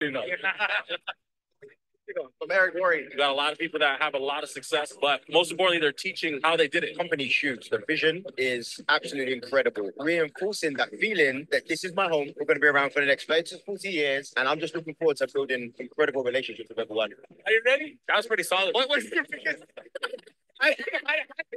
You know. From Eric Worre, you got a lot of people that have a lot of success, but most importantly, they're teaching how they did it. Company huge. The vision is absolutely incredible. Reinforcing that feeling that this is my home. We're going to be around for the next 30 to 40 years. And I'm just looking forward to building incredible relationships with everyone. Are you ready? That was pretty solid. What's your biggest?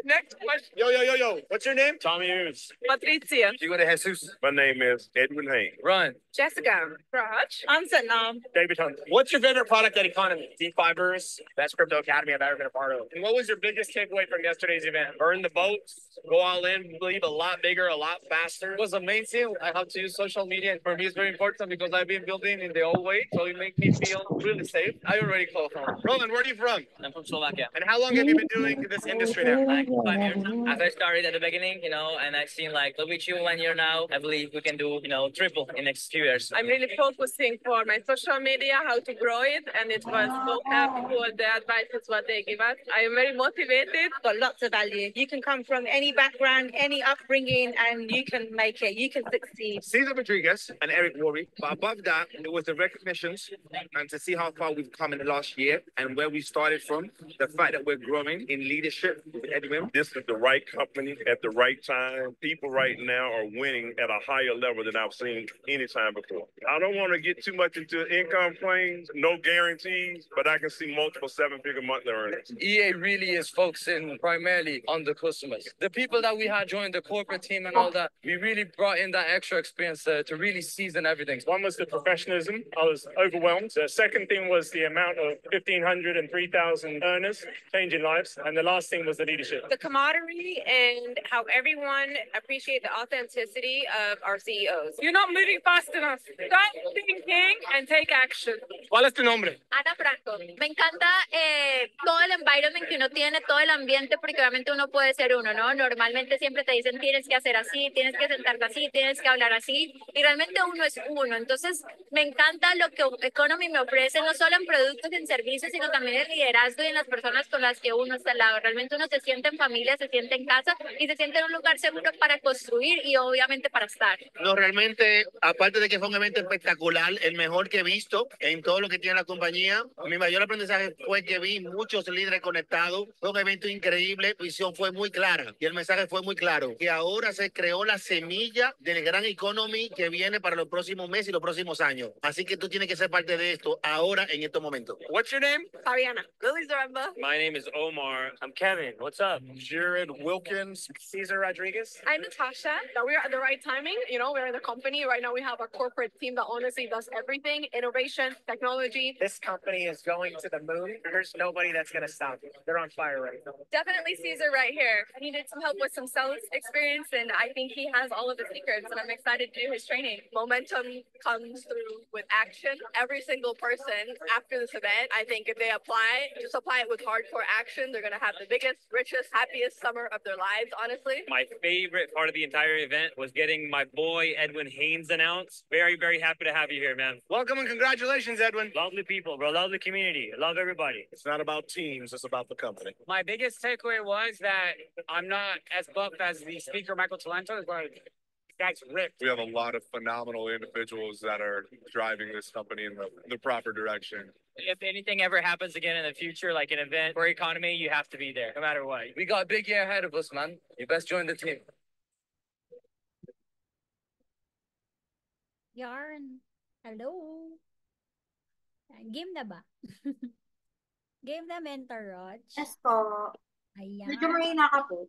Next question. Yo. What's your name? Tommy Hughes. Patricia. Diego de Jesus. My name is Edwin Haynes. Run. Jessica. Raj. Amsterdam. David Hunt. What's your favorite product at Economy? Deep Fibers, best crypto academy I've ever been a part of. And what was your biggest takeaway from yesterday's event? Burn the boats, go all in, believe a lot bigger, a lot faster. It was amazing. I have to use social media, and for me, it's very important because I've been building in the old way, so it makes me feel really safe. I already call home. Roland, where are you from? I'm from Slovakia. And how long have you been doing this industry now? Like 5 years. As I started at the beginning, and I've seen like look with you 1 year now. I believe we can do, triple in next few years. I'm really focusing for my social media, how to grow it, and it was so helpful. The advice is what they give us. I am very motivated. Got lots of value. You can come from any background, any upbringing, and you can make it. You can succeed. Cesar Rodriguez and Eric Worre. But above that, it was the recognitions and to see how far we've come in the last year and where we started from. The fact that we're growing in leadership with Edwin. This is the right company at the right time. People right now are winning at a higher level than I've seen any time before. I don't want to get too much into income claims, no guarantees, but I can see multiple seven-figure monthly earnings. EA really is focusing primarily on the customers. The people that we had join the corporate team and all that, we really brought in that extra experience to really season everything. One was the professionalism. I was overwhelmed. The second thing was the amount of 1,500 and 3,000 earners changing lives. And the last thing was the leadership. The camaraderie and how everyone appreciate the authenticity of our CEOs. You're not moving fast enough. Stop thinking and take action. ¿Cuál es tu nombre? Ana Franco. Me encanta todo el environment que uno tiene, todo el ambiente, porque obviamente uno puede ser uno, ¿no? Normalmente siempre te dicen tienes que hacer así, tienes que sentarte así, tienes que hablar así, y realmente uno es uno. Entonces, me encanta lo que Economy me ofrece, no solo en productos y en servicios, sino también en liderazgo y en las personas con las que uno está al lado. Realmente uno se siente en familia, se siente en casa y se siente en un lugar seguro para construir y obviamente para estar. No, realmente, aparte de que fue un evento espectacular, el mejor que he visto en todo lo que tiene la compañía, mi mayor aprendizaje fue que vi muchos líderes conectados. Fue un evento increíble, la visión fue muy clara y el mensaje fue muy claro, que ahora se creó la semilla del gran economy que viene para los próximos meses y los próximos años. Así que tú tienes que ser parte de esto ahora, en estos momentos. What's your name? Fabiana. Lily Zaremba. My name is Omar. I'm Kevin. What's up? Jared Wilkins. Cesar Rodriguez. I'm Natasha. That we're at the right timing. We're in the company. Right now we have a corporate team that honestly does everything, innovation, technology. This company is going to the moon. There's nobody that's going to stop it. They're on fire right now. Definitely Cesar right here. I needed some help with some sales experience, and I think he has all of the secrets, and I'm excited to do his training. Momentum comes through with action. Every single person after this event, I think if they just apply it with hardcore action, they're going to have the biggest, richest, happiest summer of their lives, honestly. My favorite part of the entire event was getting my boy Edwin Haynes announced. Very, very happy to have you here, man. Welcome and congratulations, Edwin. Lovely people, bro. Lovely community. Love everybody. It's not about teams, it's about the company. My biggest takeaway was that I'm not as buff as the speaker, Michael Talento, but this guy's ripped. We have a lot of phenomenal individuals that are driving this company in the proper direction. If anything ever happens again in the future, like an event for economy, you have to be there, no matter what. We got a big year ahead of us, man. You best join the team. Yarn. Hello. Game na ba? Game na, Mentor Roch? Yes po. Ayan. Medyo mahina ka po.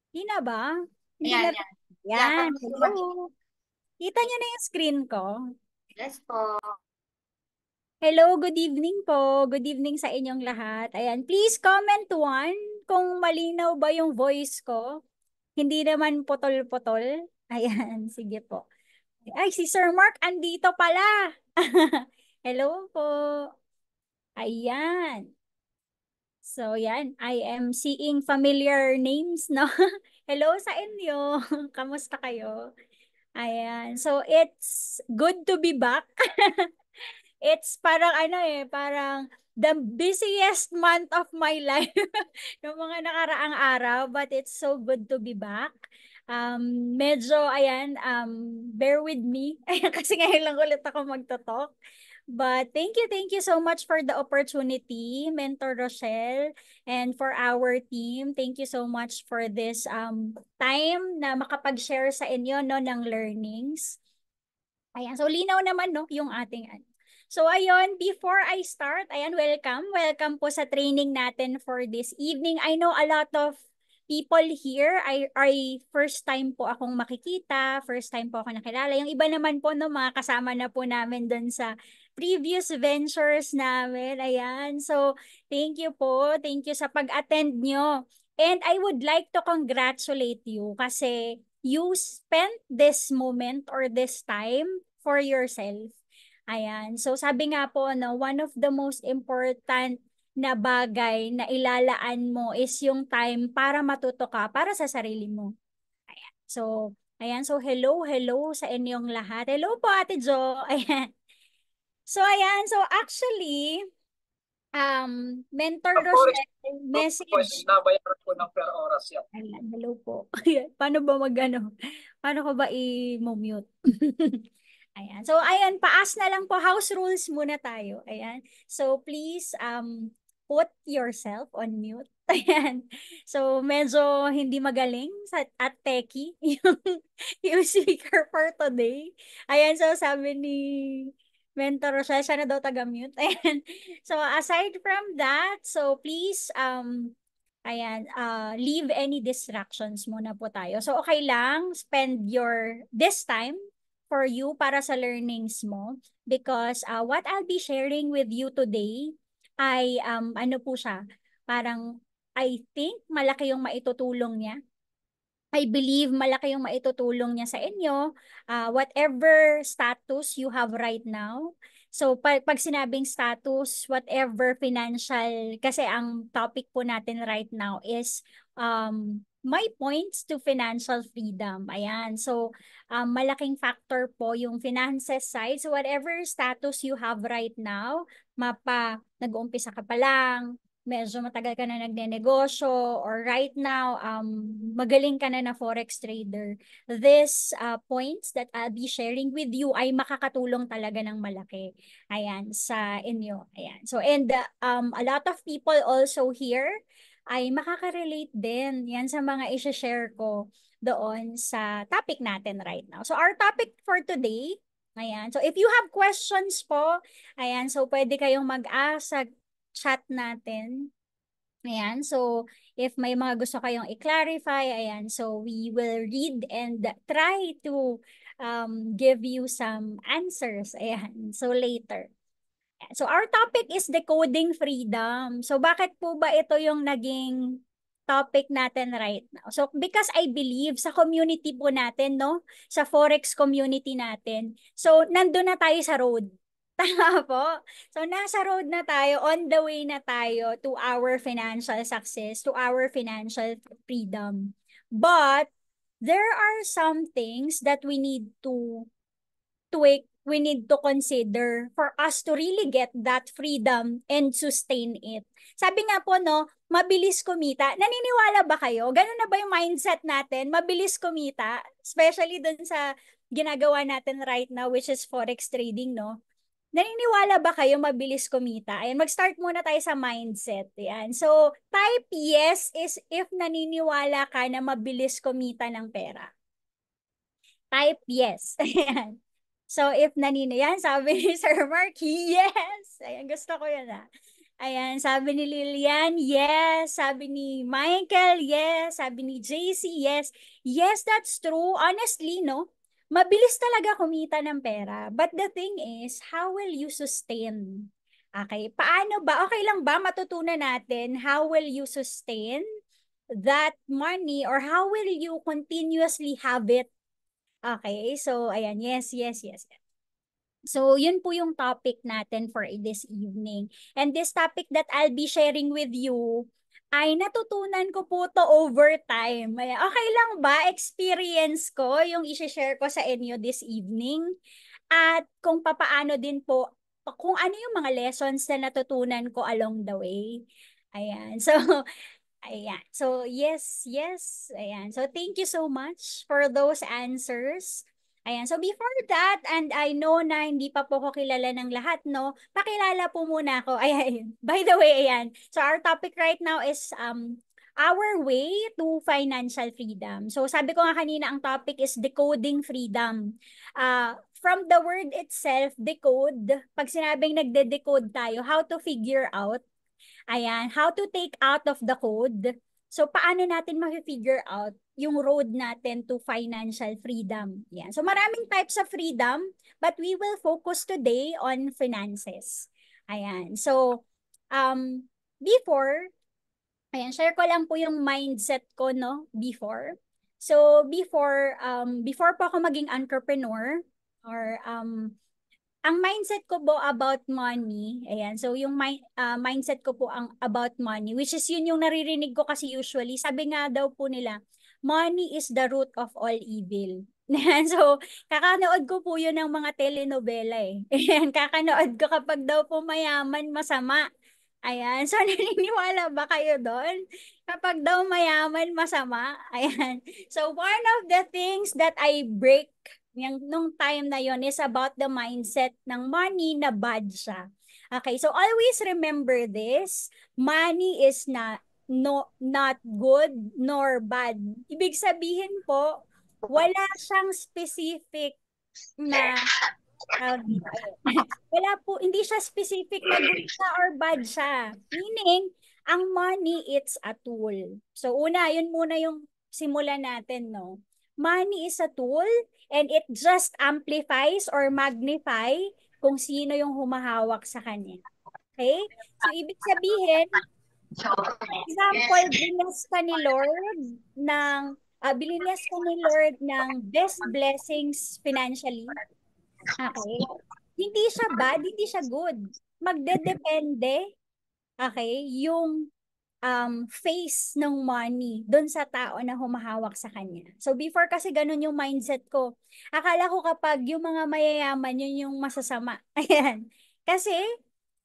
Hina ba? Hindi Ayan, na- yan. Yan. Hello. Kita niyo na yung screen ko? Yes po. Hello, good evening po. Good evening sa inyong lahat. Ayan, please comment one kung malinaw ba yung voice ko. Hindi naman putol-putol. Ayan, sige po. Ay, si Sir Mark andito pala. Hello po. Ayan. So, yan. I am seeing familiar names, no? Hello sa inyo. Kamusta kayo? Ayan. So, it's good to be back. It's parang parang the busiest month of my life ng mga nakaraang araw, but it's so good to be back. Medyo, ayan, bear with me. Ayan, kasi ngayon lang ulit ako magto-talk. But thank you so much for the opportunity, Mentor Rochelle, and for our team. Thank you so much for this time na makapag-share sa inyo no ng learnings. Ayan, so linaw naman no yung ating ano. So ayun, before I start, ayan, welcome po sa training natin for this evening. I know a lot of people here ay first time po akong makikita, first time po ako nakilala. Yung iba naman po no, mga kasama na po namin doon sa previous ventures namin. Ayan, so thank you po, thank you sa pag-attend nyo. And I would like to congratulate you kasi you spent this moment or this time for yourself. Ayan. So sabi nga po, no, one of the most important na bagay na ilalaan mo is yung time para matuto ka para sa sarili mo. Ayan. So, ayan. So hello sa inyong lahat. Hello po, Ate Jo. Ayan. So ayan. So actually, Mentor Rochelle, message. Nabayaran ko ng per oras yan. Ayan, hello po. Paano ba paano ko ba i-mute? Ayan. So, ayan, paas na lang po. House rules muna tayo. Ayan. So, please put yourself on mute. Ayan. So, medyo hindi magaling at techie yung speaker for today. Ayan. So, sabi ni Mentor Rochelle, siya na daw taga-mute. Ayan. So, aside from that, so please, ayan, leave any distractions muna po tayo. So, okay lang, spend this time for you para sa learnings mo because what I'll be sharing with you today ay ano po siya, parang I think malaki yung maitutulong niya. I believe malaki yung maitutulong niya sa inyo, whatever status you have right now. So pag sinabing status, whatever financial, kasi ang topic po natin right now is my points to financial freedom. Ayan. So malaking factor po yung finances side. So whatever status you have right now, nag-uumpisa ka pa lang, medyo matagal ka na nagnenegosyo, or right now, magaling ka na forex trader, these points that I'll be sharing with you ay makakatulong talaga ng malaki. Ayan, sa inyo. Ayan. So, and a lot of people also here ay makaka-relate din yan sa mga i-share ko doon sa topic natin right now. So, our topic for today, ayan. So, if you have questions po, ayan, so pwede kayong mag-ask sa chat natin. Ayan, so if may mga gusto kayong i-clarify, ayan, so we will read and try to give you some answers, ayan, so later. So our topic is decoding freedom. So bakit po ba ito yung naging topic natin right now? So because I believe sa community po natin, no? Sa Forex community natin. So nandun na tayo sa road. Tama po. So, nasa road na tayo, on the way na tayo to our financial success, to our financial freedom. But, there are some things that we need to consider for us to really get that freedom and sustain it. Sabi nga po, no, mabilis kumita. Naniniwala ba kayo? Ganun na ba yung mindset natin? Mabilis kumita? Especially dun sa ginagawa natin right now, which is forex trading, no? Naniniwala ba kayo mabilis kumita? Ayan, mag-start muna tayo sa mindset. Ayan. So, type yes is if naniniwala ka na mabilis kumita ng pera. Type yes. Ayan. So, if yan, sabi ni Sir Marky, yes. Ayan, gusto ko yan Ayan, sabi ni Lilian, yes. Sabi ni Michael, yes. Sabi ni JC, yes. Yes, that's true. Honestly, no? Mabilis talaga kumita ng pera. But the thing is, how will you sustain? Okay, paano ba? Okay lang ba matutunan natin how will you sustain that money or how will you continuously have it? Okay, so ayan, yes. So yun po yung topic natin for this evening. And this topic that I'll be sharing with you ay natutunan ko po to over time. Okay lang ba? Experience ko yung i-share ko sa inyo this evening. At kung papaano din po, kung ano yung mga lessons na natutunan ko along the way. Ayan. So, Ayan. So, yes, yes. Ayan. So, thank you so much for those answers. Ayan. So, before that, and I know na hindi pa po ko kilala ng lahat, no? Pakilala po muna ako. Ayan. By the way, ayan. So, our topic right now is our way to financial freedom. So, sabi ko nga kanina, ang topic is decoding freedom. From the word itself, decode, pag sinabing nagde-decode tayo, how to figure out. Ayan, how to take out of the code. So, paano natin ma-figure out yung road natin to financial freedom? Yan. So, maraming types of freedom, but we will focus today on finances. Ayan. So, before, ayan, share ko lang po yung mindset ko, no, before. So, before po ako maging entrepreneur, or ang mindset ko po about money, ayan, so yung mindset ko po ang about money, which is yun yung naririnig ko kasi usually, sabi nga daw po nila, money is the root of all evil. So, kakanood ko po yun ng mga telenovela eh. Ayan, kakanood ko kapag daw po mayaman, masama. Ayan, so naniniwala ba kayo doon? Kapag daw mayaman, masama. Ayan. So, one of the things that I break nung time na yon is about the mindset ng money na bad siya. Okay, so always remember this. Money is not good nor bad. Ibig sabihin po, wala siyang specific na wala po, hindi siya specific na good siya or bad siya. Meaning, ang money, it's a tool. So una, yun muna yung simulan natin, no? Money is a tool and it just amplifies or magnify kung sino yung humahawak sa kanya. Okay? So, ibig sabihin, example, bilinas ka ni Lord ng best blessings financially. Okay? Hindi siya bad, hindi siya good. Magdedepende, okay, yung face ng money doon sa tao na humahawak sa kanya. So before kasi ganun yung mindset ko. Akala ko kapag yung mga mayayaman yun yung masasama. Ayan. Kasi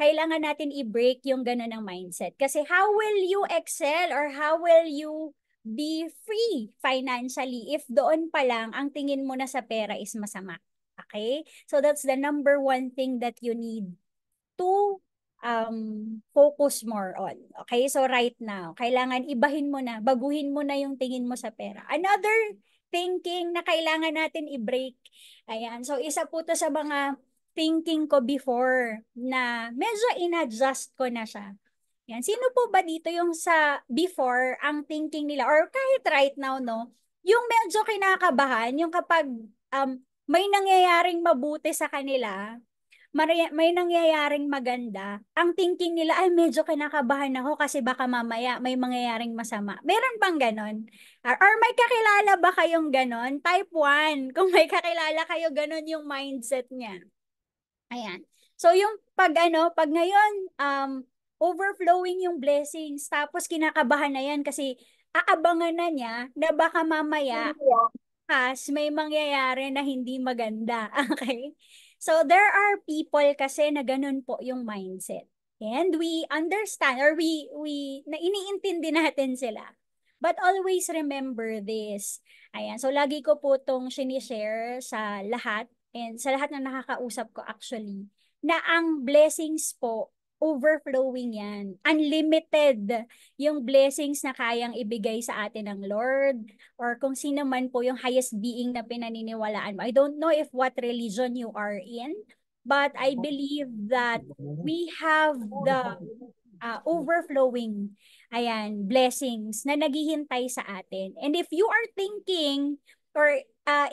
kailangan natin i-break yung ganun ng mindset. Kasi how will you excel or how will you be free financially if doon pa lang ang tingin mo na sa pera is masama? Okay? So that's the number one thing that you need to focus more on. Okay? So right now, kailangan ibahin mo na, baguhin mo na yung tingin mo sa pera. Another thinking na kailangan natin i-break. Ayan. So isa po to sa mga thinking ko before na medyo in-adjust ko na siya. Yan. Sino po ba dito yung sa before ang thinking nila or kahit right now, no? Yung medyo kinakabahan, yung kapag may nangyayaring mabuti sa kanila, may nangyayaring maganda, ang thinking nila ay medyo kinakabahan ako kasi baka mamaya may mangyayaring masama. Meron bang ganon? Or may kakilala ba kayong ganon? Type 1, kung may kakilala kayo, ganon yung mindset niya. Ayan. So yung pag ngayon, overflowing yung blessings, tapos kinakabahan na yan kasi aabangan na niya na baka mamaya may mangyayari na hindi maganda. Okay? So there are people kasi na ganun po yung mindset. And we understand or we na iniintindi natin sila. But always remember this. Ayan, so lagi ko po itong sinishare sa lahat and sa lahat na nakakausap ko actually na ang blessings po overflowing yan. Unlimited yung blessings na kayang ibigay sa atin ng Lord or kung sino man po yung highest being na pinaniniwalaan mo. I don't know if what religion you are in, but I believe that we have the overflowing blessings na naghihintay sa atin. And if you are thinking or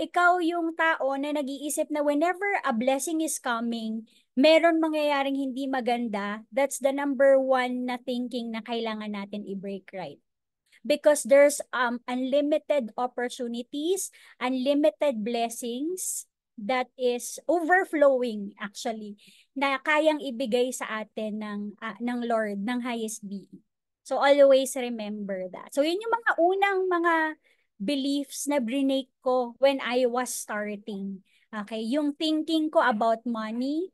ikaw yung tao na nag-iisip na whenever a blessing is coming, meron mangyayaring hindi maganda, that's the number one na thinking na kailangan natin i-break right. Because there's unlimited opportunities, unlimited blessings that is overflowing actually, na kayang ibigay sa atin ng Lord, ng highest being. So always remember that. So yun yung mga unang mga beliefs na brinake ko when I was starting. Okay, yung thinking ko about money,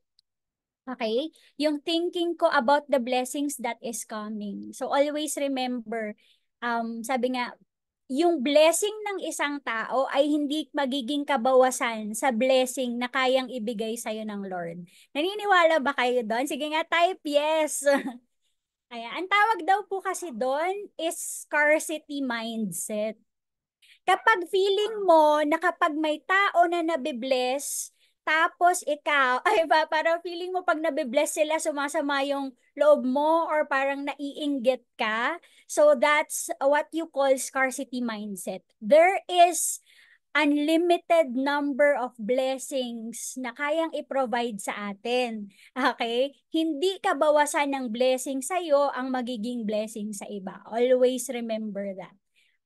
okay? Yung thinking ko about the blessings that is coming. So always remember, sabi nga, yung blessing ng isang tao ay hindi magiging kabawasan sa blessing na kayang ibigay sa'yo ng Lord. Naniniwala ba kayo doon? Sige nga, type yes. Ayan. Ang tawag daw po kasi doon is scarcity mindset. Kapag feeling mo na kapag may tao na nabibless, tapos ikaw, ay ba, parang feeling mo pag nabibless sila, sumasama yung loob mo or parang naiinggit ka. So that's what you call scarcity mindset. There is unlimited number of blessings na kayang i-provide sa atin. Okay? Hindi kabawasan ng blessing sa'yo ang magiging blessing sa iba. Always remember that.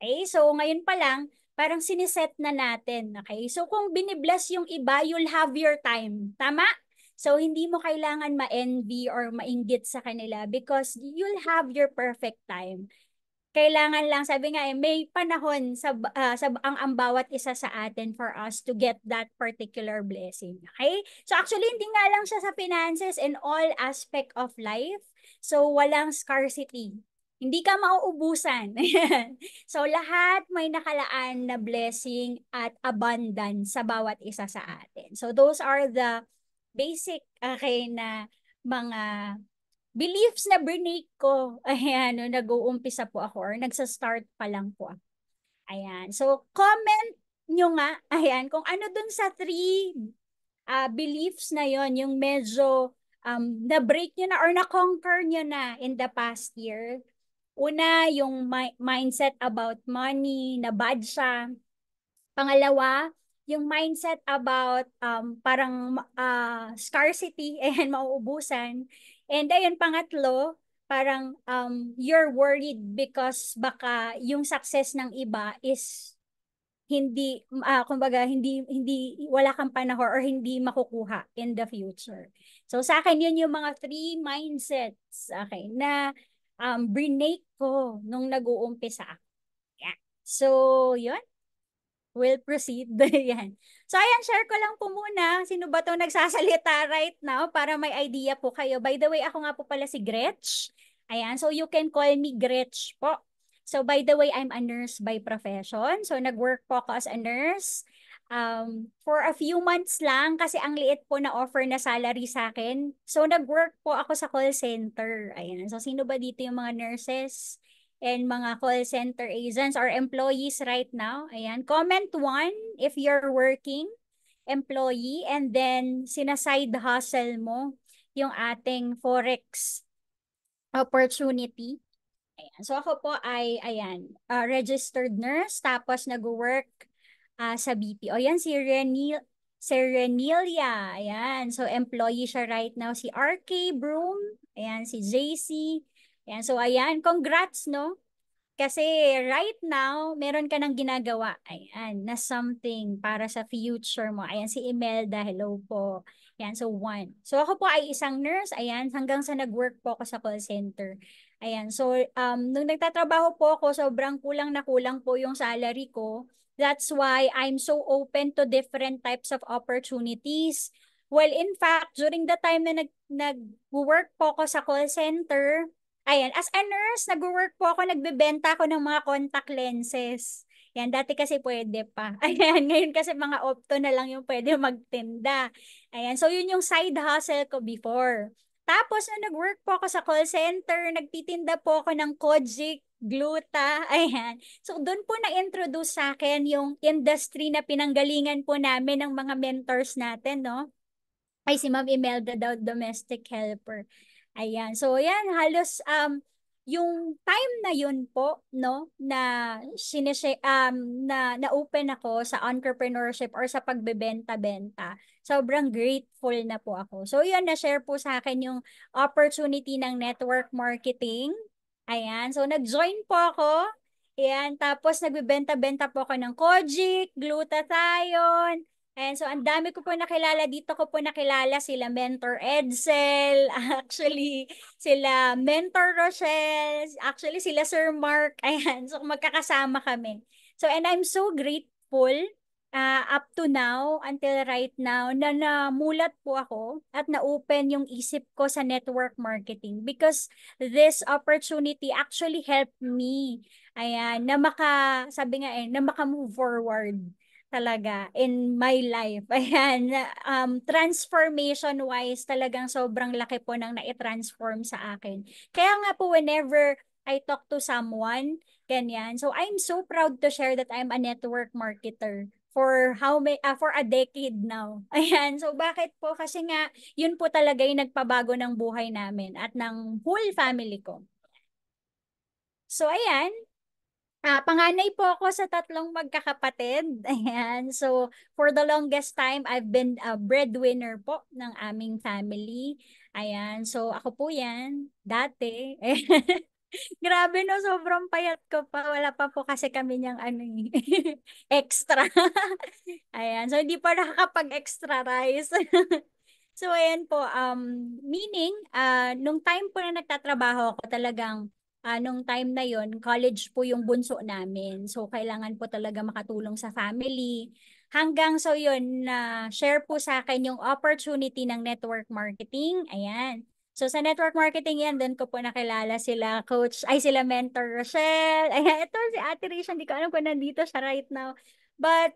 Okay? So ngayon pa lang, parang siniset na natin. Okay? So kung binibless yung iba, you'll have your time. Tama? So hindi mo kailangan ma-envy or mainggit sa kanila because you'll have your perfect time. Kailangan lang, sabi nga may panahon ang bawat isa sa atin for us to get that particular blessing. Okay? So actually, hindi nga lang siya sa finances and all aspect of life. So walang scarcity. Hindi ka mauubusan. So lahat may nakalaan na blessing at abundance sa bawat isa sa atin. So those are the basic na mga beliefs na brinake ko. Ayan, no, nag-uumpisa po ako or nagsa-start pa lang po ako. Ayan. So, comment nyo nga, ayan, kung ano dun sa 3 beliefs na yon yung medyo na-break nyo na or na-conquer nyo na in the past year. Una, yung mindset about money, na bad siya. Pangalawa, yung mindset about parang scarcity, ayan, mauubusan. And ayun, pangatlo, parang you're worried because baka yung success ng iba is hindi, kumbaga, hindi, wala kang panahon or hindi makukuha in the future. So sa akin, yun yung mga 3 mindsets, okay, na brinake ko nung nag-uumpisa ako. Yeah. So, yun. We'll proceed. Yan. So, ayan, share ko lang po muna. Sino ba itong nagsasalita right now para may idea po kayo. By the way, ako nga po pala si Gretch. Ayan, so you can call me Gretch po. So, by the way, I'm a nurse by profession. So, nag-work po ako as a nurse for a few months lang kasi ang liit po na offer na salary sa akin. So, nag-work po ako sa call center. Ayan, so sino ba dito yung mga nurses and mga call center agents or employees right now? Ayan, comment 1 if you're working employee and then sinaside hustle mo yung ating forex opportunity. Ayan. So ako po ay registered nurse tapos nag-work sa BPO. Ayan, si Renelia. Ayan, so employee siya right now. Si RK Broom. Ayan, si JC. Ayan, so ayan, congrats, no? Kasi right now, meron ka nang ginagawa. Ayan, na something para sa future mo. Ayan, si Imelda, hello po. Ayan, so 1. So ako po ay isang nurse. Ayan, hanggang sa nag-work po ako sa call center. Ayan, so nung nagtatrabaho po ako, sobrang kulang na kulang po yung salary ko. That's why I'm so open to different types of opportunities. Well, in fact, during the time na nag-work po ako sa call center, ayan, as a nurse, nag-work po ako, nagbebenta ako ng mga contact lenses. Yan, dati kasi pwede pa. Ayan, ngayon kasi mga opto na lang yung pwede magtinda. Ayan, so yun yung side hustle ko before. Tapos, na nag-work po ako sa call center, nagtitinda po ako ng Kojic, Gluta, ayan. So, doon po na-introduce sa akin yung industry na pinanggalingan po namin ng mga mentors natin, no? Ay, si Ma'am Imelda daw, domestic helper. Ayan. So, ayan, halos yung time na yun po, no, na na-open ako sa entrepreneurship or sa pagbebenta-benta. Sobrang grateful na po ako. So, yun, na-share po sa akin yung opportunity ng network marketing. Ayan. So, nag-join po ako. Ayan. Tapos, nagbebenta-benta po ako ng Kojic, Glutathione. And so, ang dami ko po nakilala. Dito ko po nakilala sila Mentor Edsel, actually, sila Mentor Rochelle, actually, sila Sir Mark. Ayan, so magkakasama kami. So, and I'm so grateful up to now, until right now, na namulat po ako at na-open yung isip ko sa network marketing because this opportunity actually helped me. Ayan, sabi nga na maka-move forward talaga in my life. Ayan, transformation-wise, talagang sobrang laki po ng na-transform sa akin. Kaya nga po, whenever I talk to someone, ganyan. So I'm so proud to share that I'm a network marketer for for a decade now. Ayan. So bakit po? Kasi nga yun po talaga yung nagpabago ng buhay namin at ng whole family ko. So ayan. Panganay po ako sa 3 magkakapatid. Ayan. So for the longest time, I've been a breadwinner po ng aming family. Ayan. So ako po yan dati. Grabe no, sobrang payat ko pa. Wala pa po kasi kami niyang extra. Ayan, so hindi pa nakakapag-extra rice. So ayan po, meaning, nung time po na nagtatrabaho ako talagang, nung time na yon college po yung bunso namin. So kailangan po talaga makatulong sa family. Hanggang so yun, na share po sa akin yung opportunity ng network marketing. Ayan. So sa network marketing yan, doon ko po nakilala sila sila Mentor Rochelle. Ayan, ito si Ate Risha, hindi ko alam kung nandito siya right now. But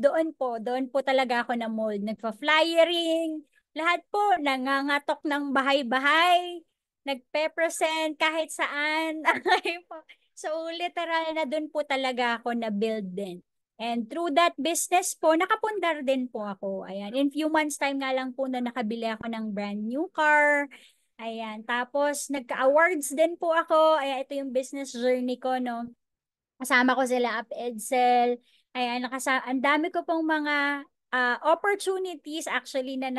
doon po talaga ako na mold. Nagpa-flyering, lahat po, nangangatok ng bahay-bahay, nagpe-present kahit saan. Okay po. So literal na doon po talaga ako na-build din. And through that business po, nakapundar din po ako. Ayan. In few months time nga lang po na nakabili ako ng brand new car. Ayan. Tapos, nagka-awards din po ako. Ayan, ito yung business journey ko, no. Kasama ko sila Up Edsel. Ayan, ang dami ko pong mga opportunities actually na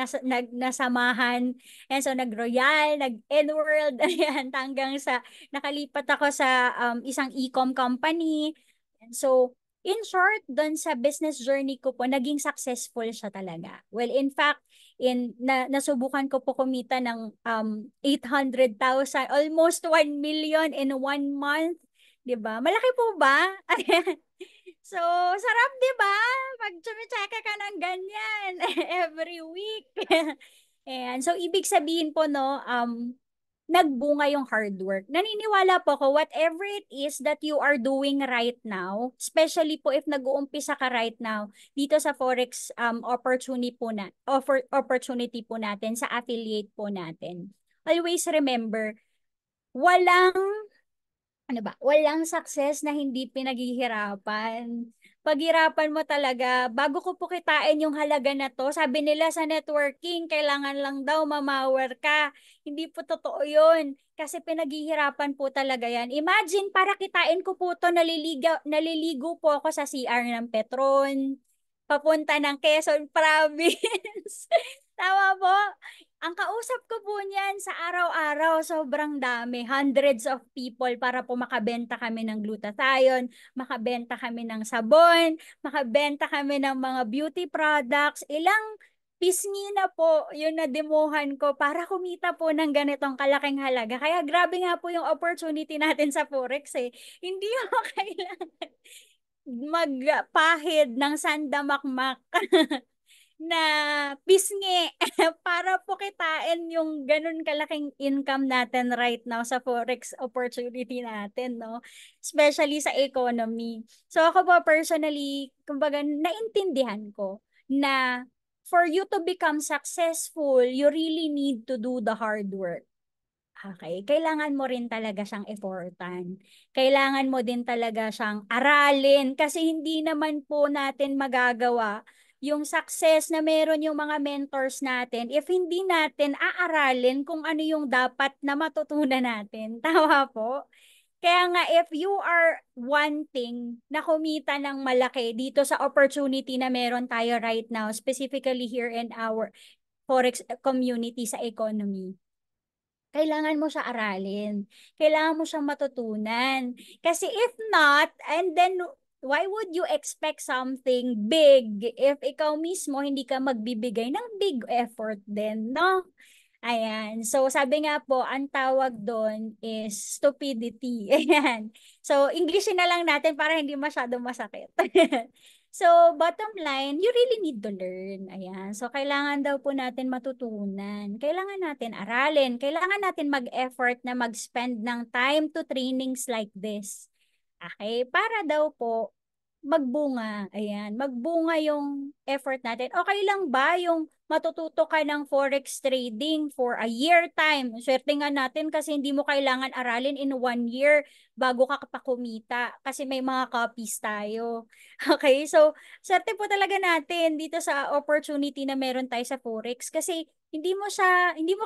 nasamahan. Ayan, so nag-Royal, nag-Enworld, ayan, hanggang sa nakalipat ako sa isang e-com company. And so, in short, doon sa business journey ko po, naging successful siya talaga. Well, in fact, nasubukan ko po kumita ng 800,000, almost 1 million in 1 month. 'Di ba? Malaki po ba? So, sarap 'di ba? Pag chumicheka ka ng ganyan every week. And so ibig sabihin po no, nagbunga yung hard work. Naniniwala po ako, whatever it is that you are doing right now, especially po if nag-uumpisa ka right now, dito sa Forex opportunity po natin, sa affiliate po natin. Always remember, walang success na hindi pinaghihirapan. Paghirapan mo talaga, bago ko po kitain yung halaga na to, sabi nila sa networking, kailangan lang daw mamawar ka. Hindi po totoo yun. Kasi pinaghihirapan po talaga yan. Imagine, para kitain ko po to, naliligo po ako sa CR ng Petron, papunta ng Quezon Province. Tama po? Ang kausap ko po niyan sa araw-araw, sobrang dami. Hundreds of people para po makabenta kami ng glutathione, makabenta kami ng sabon, makabenta kami ng mga beauty products. Ilang pisngi na po yung nademohan ko para kumita po ng ganitong kalaking halaga. Kaya grabe nga po yung opportunity natin sa Forex eh. Hindi mo kailangan magpahid ng sandamakmak na pisngi para po kitain yung ganun kalaking income natin right now sa Forex opportunity natin, no? Especially sa economy. So ako po personally, kumbaga, naintindihan ko na for you to become successful, you really need to do the hard work. Okay, kailangan mo rin talaga siyang effortan. Kailangan mo din talaga siyang aralin kasi hindi naman po natin magagawa yung success na meron yung mga mentors natin if hindi natin aaralin kung ano yung dapat na matutunan natin. Tama po? Kaya nga, if you are wanting na kumita ng malaki dito sa opportunity na meron tayo right now, specifically here in our Forex community sa economy, kailangan mo siya aralin. Kailangan mo siyang matutunan. Kasi if not, and then why would you expect something big if ikaw mismo hindi ka magbibigay ng big effort din, no? Ayan. So, sabi nga po, ang tawag doon is stupidity. Ayan. So, Englishin na lang natin para hindi masyado masakit. So, bottom line, you really need to learn. Ayan. So, kailangan daw po natin matutunan. Kailangan natin aralin. Kailangan natin mag-effort na mag-spend ng time to trainings like this. Okay? Para daw po magbunga. Ayan. Magbunga yung effort natin. Okay lang ba yung matututo ka ng forex trading for a year time? Swerte nga natin kasi hindi mo kailangan aralin in 1 year bago ka kumita kasi may mga copies tayo. Okay? So, swerte po talaga natin dito sa opportunity na meron tayo sa forex kasi hindi mo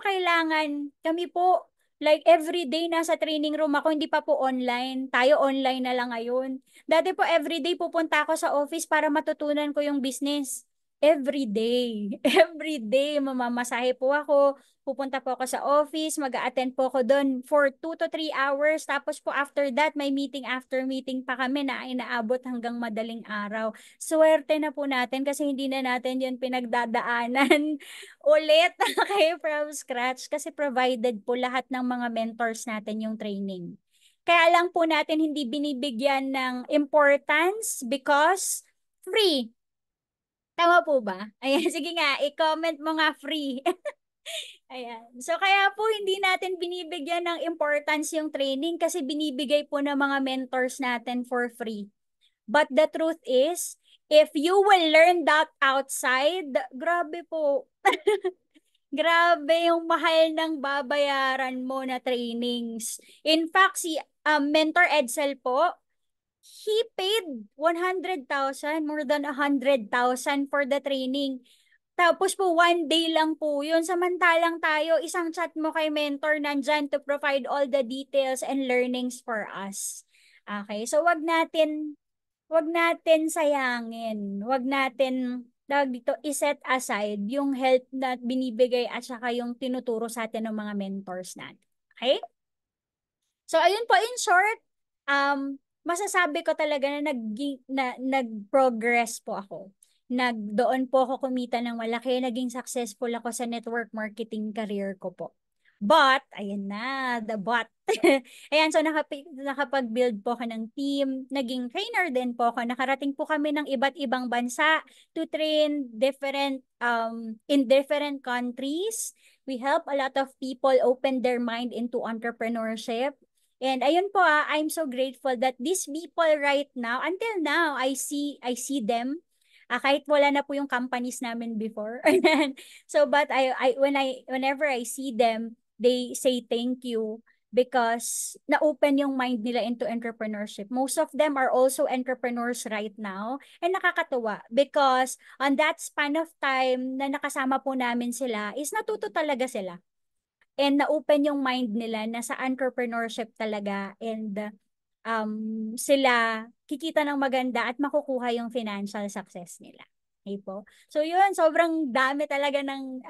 kailangan, kami po, like everyday nasa training room ako, hindi pa po online. Tayo online na lang ngayon. Dati po everyday pupunta ako sa office para matutunan ko yung business. Everyday. Everyday mamamasahe po ako. Pupunta po ako sa office, mag-a-attend po ako doon for 2 to 3 hours. Tapos po after that, may meeting after meeting pa kami na inaabot hanggang madaling araw. Swerte na po natin kasi hindi na natin yun pinagdadaanan ulit okay, from scratch kasi provided po lahat ng mga mentors natin yung training. Kaya lang po natin hindi binibigyan ng importance because free. Tama po ba? Ayan, sige nga, i-comment mo nga free. Ayan. So kaya po hindi natin binibigyan ng importance yung training kasi binibigay po ng mga mentors natin for free. But the truth is, if you will learn that outside, grabe po. Grabe yung mahal ng babayaran mo na trainings. In fact, si Mentor Edsel po, he paid 100,000, more than 100,000 for the training. Tapos po, 1 day lang po yun. Samantalang tayo, isang chat mo kay mentor nandyan to provide all the details and learnings for us. Okay, so wag natin sayangin. Wag natin dito iset aside yung help na binibigay at saka yung tinuturo sa atin ng mga mentors natin. Okay? So ayun po, in short, masasabi ko talaga na nag-progress po ako. Doon po ako kumita ng malaki, naging successful ako sa network marketing career ko po. But, ayan na, the but. Ayan, so nakapag-build po ako ng team, naging trainer din po ako. Nakarating po kami ng iba't ibang bansa to train in different countries. We help a lot of people open their mind into entrepreneurship. And ayun po, I'm so grateful that these people right now, until now, I see them. Kahit wala na po yung companies namin before. So, but whenever I see them, they say thank you because na-open yung mind nila into entrepreneurship. Most of them are also entrepreneurs right now. And nakakatuwa because on that span of time na nakasama po namin sila is natuto talaga sila. And na-open yung mind nila na sa entrepreneurship talaga and sila kikita ng maganda at makukuha yung financial success nila. Okay po. So yun, sobrang dami talaga ng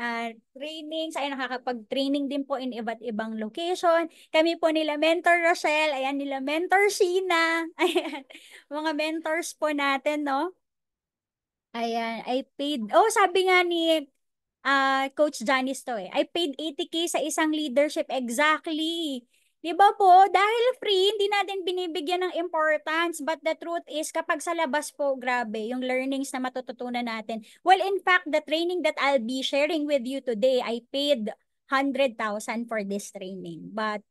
trainings. Ay nakakapag-training din po in iba't ibang location. Kami po nila Mentor Rochelle, ayan nila Mentor Sheena. Ayan, mga mentors po natin, no? Ayan, I paid. Oh, sabi nga ni Coach Janice to I paid 80K sa isang leadership. Exactly. Di ba po? Dahil free, hindi natin binibigyan ng importance. But the truth is, kapag sa labas po, grabe, yung learnings na matututunan natin. Well, in fact, the training that I'll be sharing with you today, I paid 100,000 for this training. But,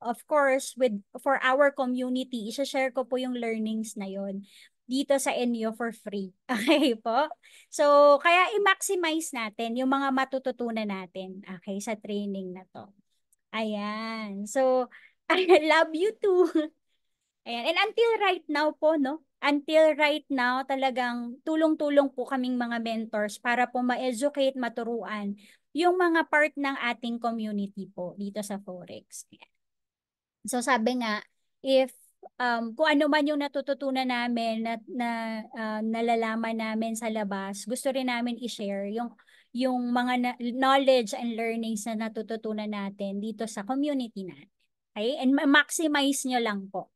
of course, for our community, isa-share ko po yung learnings na yon dito sa inyo for free. Okay po? So, kaya i-maximize natin yung mga matututunan natin, okay, sa training na to. Ayan. So, I love you too. Ayan. And until right now po, no? Until right now, talagang tulong-tulong po kaming mga mentors para po ma-educate, maturuan yung mga part ng ating community po dito sa Forex. Ayan. So, sabi nga, if kung ano man yung natututunan namin nalalaman namin sa labas, gusto rin namin i-share yung mga knowledge and learnings na natututunan natin dito sa community natin. Okay? And maximize nyo lang po.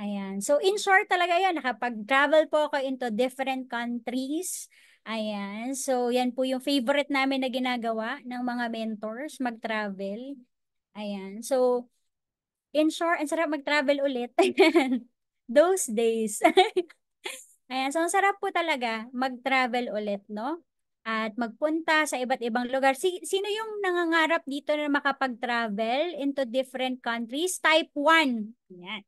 Ayan. So, in short talaga yan, nakapag-travel po ako into different countries. Ayan. So, yan po yung favorite namin na ginagawa ng mga mentors, mag-travel. Ayan. So, in short, ang sarap mag-travel ulit. Those days. Ayan, so ang sarap po talaga mag-travel ulit, no? At magpunta sa iba't ibang lugar. Sino yung nangangarap dito na makapag-travel into different countries? Type 1. Yan.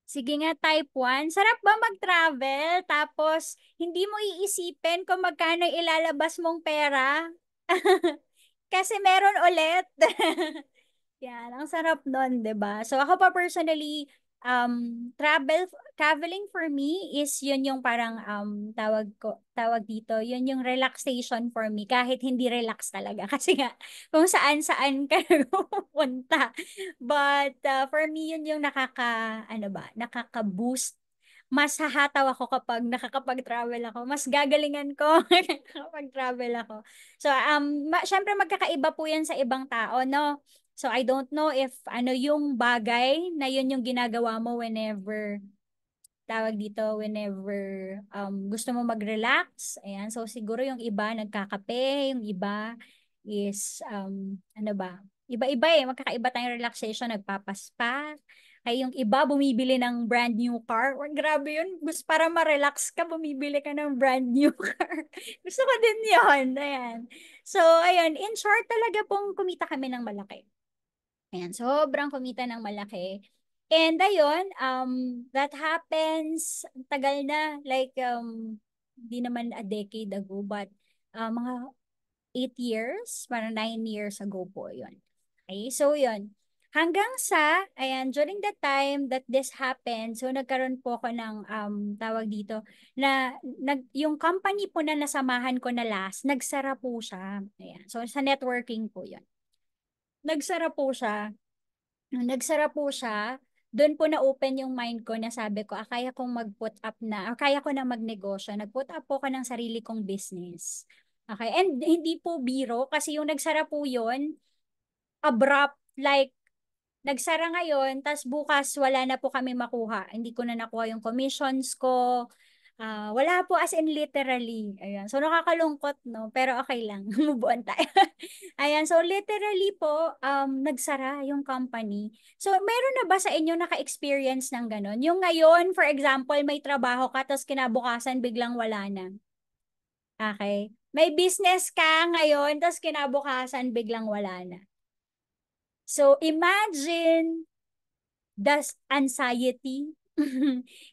Sige nga, type 1. Sarap ba mag-travel? Tapos, hindi mo iisipin kung magkano ilalabas mong pera? Kasi meron ulit. Yan, ang sarap nun, 'di ba? So ako pa personally, traveling for me is yun yung parang tawag dito, yun yung relaxation for me kahit hindi relax talaga kasi nga kung saan-saan ka pupunta. But for me yun yung nakaka-boost. Mas hahataw ako kapag nakakapag-travel ako. Mas gagalingan ko kapag travel ako. So syempre magkakaiba po yan sa ibang tao, no? So I don't know if ano yung bagay na yun yung ginagawa mo whenever whenever gusto mo mag-relax. Ayan, so siguro yung iba nagkakape, yung iba is ano ba? Iba-iba magkakaiba tayong relaxation, nagpapaspa. Ay yung iba bumibili ng brand new car. Oh, grabe yun. Gusto para ma-relax ka, bumibili ka ng brand new car. Gusto ko din yun. Ayan. So, ayun. In short, talaga pong kumita kami ng malaki. Ayan, sobrang kumita ng malaki. And ayun, that happens, tagal na, like, di naman a decade ago, but mga 8 years, parang 9 years ago po yun. Okay, so yun. Hanggang sa, ayan, during the time that this happened, so nagkaroon po ako ng, tawag dito, yung company po na nasamahan ko na last, nagsara po siya. Ayan, so sa networking po yun. Nagsara po siya. Nung nagsara po siya, doon po na-open yung mind ko na sabi ko, kaya kong mag-put up na, kaya ko na magnegosyo. Nag-put up po ko ng sarili kong business. Okay, and hindi po biro kasi yung nagsara po yun, abrupt, like, nagsara ngayon, tas bukas wala na po kami makuha. Hindi ko na nakuha yung commissions ko. Wala po as in literally. Ayan. So nakakalungkot, no? Pero okay lang. Move on tayo. Ayan. So literally po, nagsara yung company. So meron na ba sa inyo naka-experience ng ganon? Yung ngayon, for example, may trabaho ka, tapos kinabukasan biglang wala na. Okay? May business ka ngayon, tapos kinabukasan biglang wala na. So imagine the anxiety,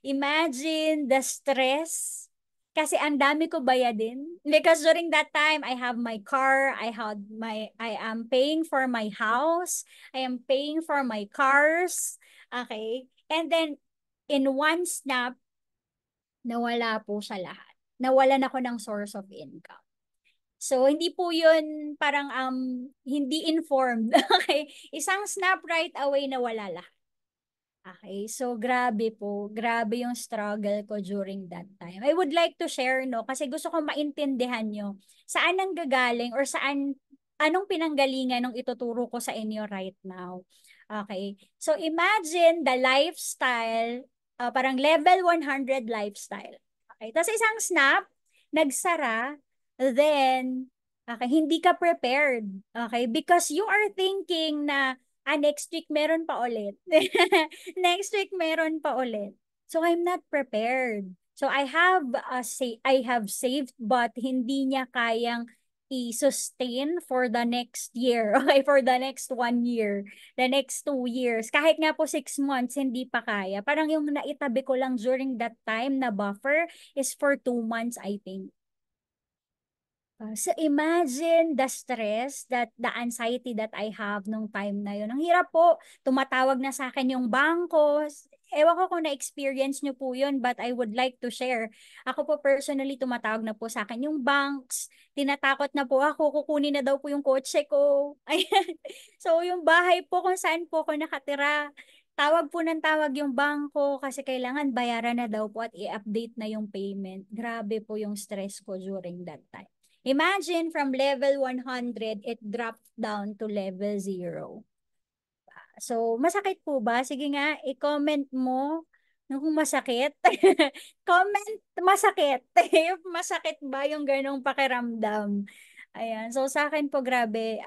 imagine the stress, kasi ang dami ko bayadin. Because during that time, I have my car, I am paying for my house, I am paying for my cars, okay? And then, in one snap, nawala po sa lahat. Nawalan ako ng source of income. So, hindi po yun parang hindi informed. Okay? Isang snap right away na wala lahat. Okay, so grabe po. Grabe yung struggle ko during that time. I would like to share, no? Kasi gusto ko maintindihan nyo saan ang gagaling or anong pinanggalingan ng ituturo ko sa inyo right now. Okay, so imagine the lifestyle, parang level 100 lifestyle. Okay, tapos isang snap, nagsara, then, okay, hindi ka prepared. Okay, because you are thinking na, next week meron pa ulit. Next week meron pa ulit. So, I'm not prepared. So, I have saved, but hindi niya kayang i-sustain for the next year. Okay, for the next 1 year, the next 2 years. Kahit nga po 6 months, hindi pa kaya. Parang yung naitabi ko lang during that time na buffer is for 2 months, I think. So imagine the stress, the anxiety that I have nung time na yun. Ang hirap po, tumatawag na sa akin yung bangko. Ewan ko kung na-experience nyo po yun, but I would like to share. Ako po personally, tumatawag na po sa akin yung banks. Tinatakot na po ako, kukunin na daw po yung kotse ko. Ayan. So yung bahay po kung saan po ako nakatira, tawag po ng tawag yung bangko kasi kailangan bayaran na daw po at i-update na yung payment. Grabe po yung stress ko during that time. Imagine from level 100, it dropped down to level 0. So, masakit po ba? Sige nga, i-comment mo kung masakit. Comment, masakit. Masakit ba yung ganong pakiramdam? Ayan. So, sa akin po, grabe,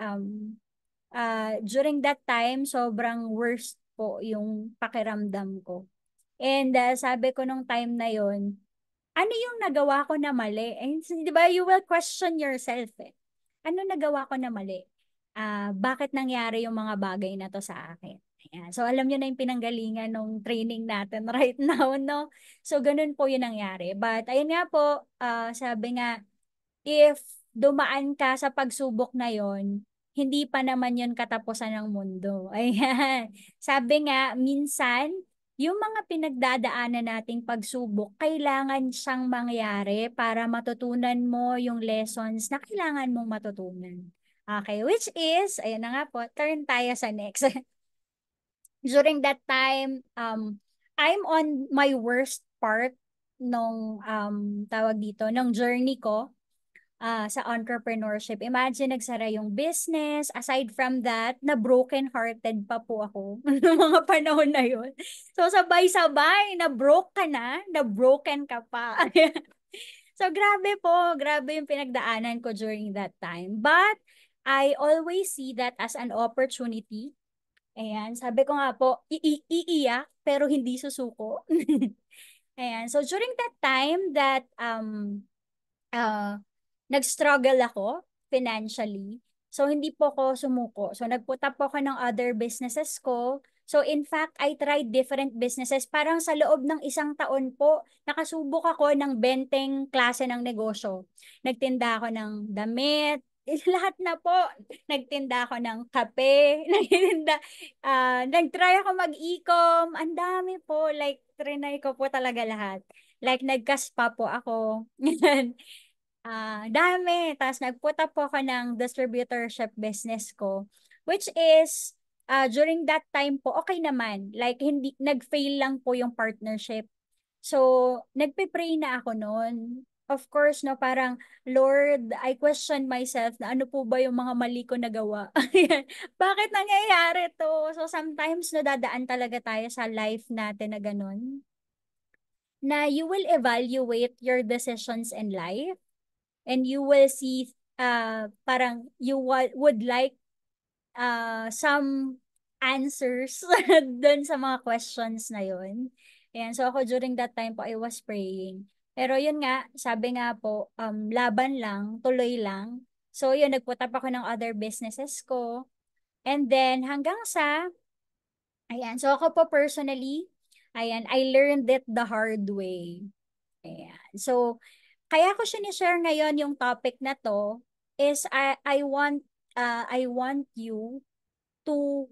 during that time, sobrang worst po yung pakiramdam ko. And sabi ko nung time na yon, ano yung nagawa ko na mali? And di ba, you will question yourself eh. Ano nagawa ko na mali? Bakit nangyari yung mga bagay na to sa akin? Ayan. So, alam nyo na yung pinanggalingan ng training natin right now, no? So, ganun po yung nangyari. But, ayun nga po, sabi nga, if dumaan ka sa pagsubok na yon, hindi pa naman yon katapusan ng mundo. Ayan. Sabi nga, minsan, yung mga pinagdadaanan nating pagsubok, kailangan siyang mangyari para matutunan mo yung lessons na kailangan mong matutunan. Okay, which is, ayun na nga po, turn tayo sa next. During that time, I'm on my worst part nung tawag dito, nung journey ko sa entrepreneurship. Imagine, nagsara yung business. Aside from that, na broken-hearted pa po ako noong mga panahon na yun. So, sabay-sabay, na-broke ka na broken ka pa. So, grabe po. Grabe yung pinagdaanan ko during that time. But, I always see that as an opportunity. Ayan, sabi ko nga po, iiyak pero hindi susuko. Ayan, so during that time that nag-struggle ako financially, so hindi po ako sumuko. So nagput up po ako ng other businesses ko. So in fact, I tried different businesses. Parang sa loob ng 1 taon po, nakasubok ako ng 20 klase ng negosyo. Nagtinda ako ng damit, lahat na po. Nagtinda ako ng kape, nag-try ako mag-e-com, ang dami po, like, trinay ko po talaga lahat. Like, nagkaspa po ako. Dami. Tapos, nag-put up po ako ng distributorship business ko, which is, during that time po, okay naman. Like, hindi, nag-fail lang po yung partnership. So, nagpe-pray na ako noon. Of course, no, parang, Lord, I question myself na ano po ba yung mga mali ko nagawa? Bakit nangyayari to? So, sometimes, no, dadaan talaga tayo sa life natin na ganun. Na you will evaluate your decisions in life and you will see, parang, you would like some answers dun sa mga questions na yun. Ayan, so ako during that time po, I was praying. Pero yun nga, sabi nga po, laban lang, tuloy lang. So yun, nagput up ako ng other businesses ko. And then hanggang sa, ayan, so ako po personally, ayan, I learned it the hard way. Ayan, so kaya ko siya ni-share ngayon yung topic na to is I want you to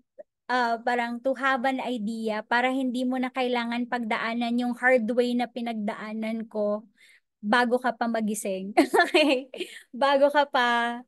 parang to have an idea para hindi mo na kailangan pagdaanan yung hard way na pinagdaanan ko bago ka pa magising. Okay? Bago ka pa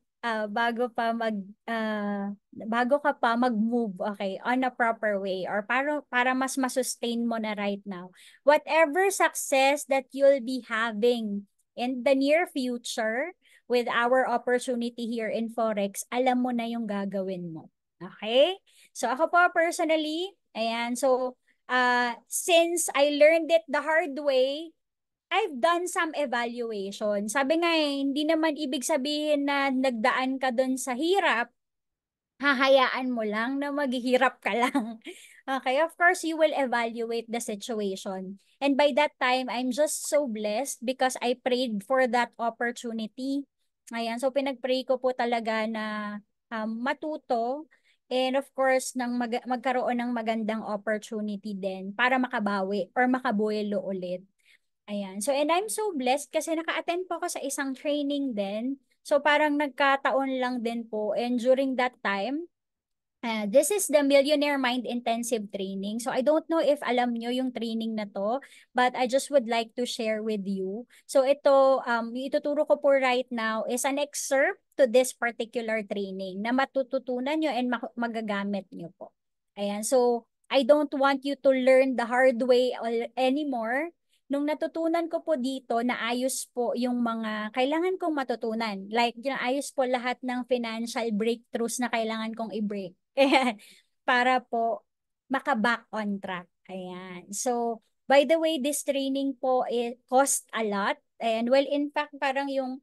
mag-move, okay, on a proper way or para mas ma-sustain mo na right now. Whatever success that you'll be having in the near future with our opportunity here in Forex, alam mo na yung gagawin mo. Okay? So ako po personally, ayan, so since I learned it the hard way, I've done some evaluation. Sabi nga hindi naman ibig sabihin na nagdaan ka doon sa hirap, hahayaan mo lang na maghihirap ka lang. Okay, of course, you will evaluate the situation. And by that time, I'm just so blessed because I prayed for that opportunity. Ayan, so pinag-pray ko po talaga na matuto and of course, magkaroon ng magandang opportunity din para makabawi or makabuelo ulit. Ayan. So, and I'm so blessed kasi naka-attend po ako sa isang training din. So, parang nagkataon lang din po. And during that time, this is the Millionaire Mind Intensive Training. So, I don't know if alam nyo yung training na to, but I just would like to share with you. So, ito, ituturo ko po right now is an excerpt to this particular training na matututunan nyo and magagamit nyo po. Ayan. So, I don't want you to learn the hard way anymore. Nung natutunan ko po dito, naayos po yung mga kailangan kong matutunan. Like, naayos po lahat ng financial breakthroughs na kailangan kong i-break. Para po maka-back on track. Ayan. So, by the way, this training po it cost a lot. And well, in fact, parang yung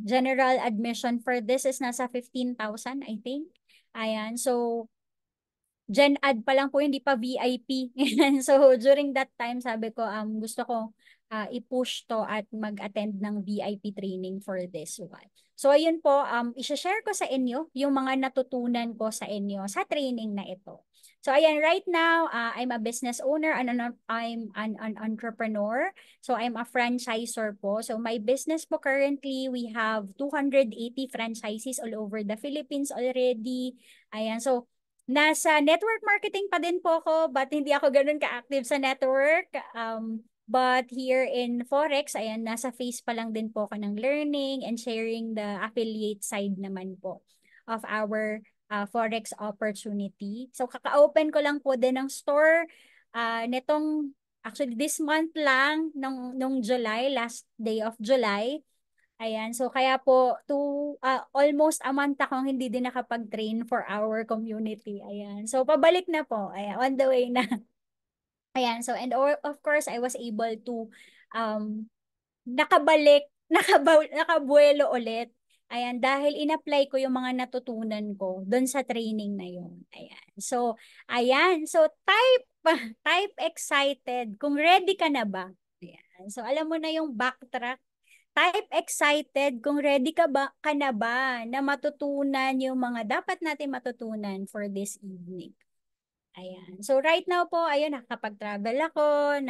general admission for this is nasa 15,000, I think. Ayan. So, Gen Ad pa lang po, hindi pa VIP. So during that time, sabi ko, gusto ko i-push to at mag-attend ng VIP training for this one. So ayun po, i-share ko sa inyo yung mga natutunan ko sa inyo sa training na ito. So ayan, right now, I'm a business owner, and I'm an entrepreneur. So I'm a franchisor po. So my business po currently, we have 280 franchises all over the Philippines already. Ayan, so nasa network marketing pa din po ako, but hindi ako ganun ka-active sa network. But here in Forex, ayan, nasa phase pa lang din po ako ng learning and sharing the affiliate side naman po of our Forex opportunity. So, kaka-open ko lang po din ng store actually this month lang, nung July, last day of July. Ayan, so kaya po almost a month akong hindi din nakapag-train for our community. Ayan, so pabalik na po. Ayan, on the way na. Ayan, so and of course, I was able to nakabuelo ulit. Ayan, dahil in-apply ko yung mga natutunan ko doon sa training na yun. Ayan. So, ayan. So, type excited. Kung ready ka na ba? Ayan. So, alam mo na yung backtrack. Type excited kung ready ka na ba na matutunan yung mga dapat natin matutunan for this evening. Ayan. So right now po, ayun, nakakapag-travel ako,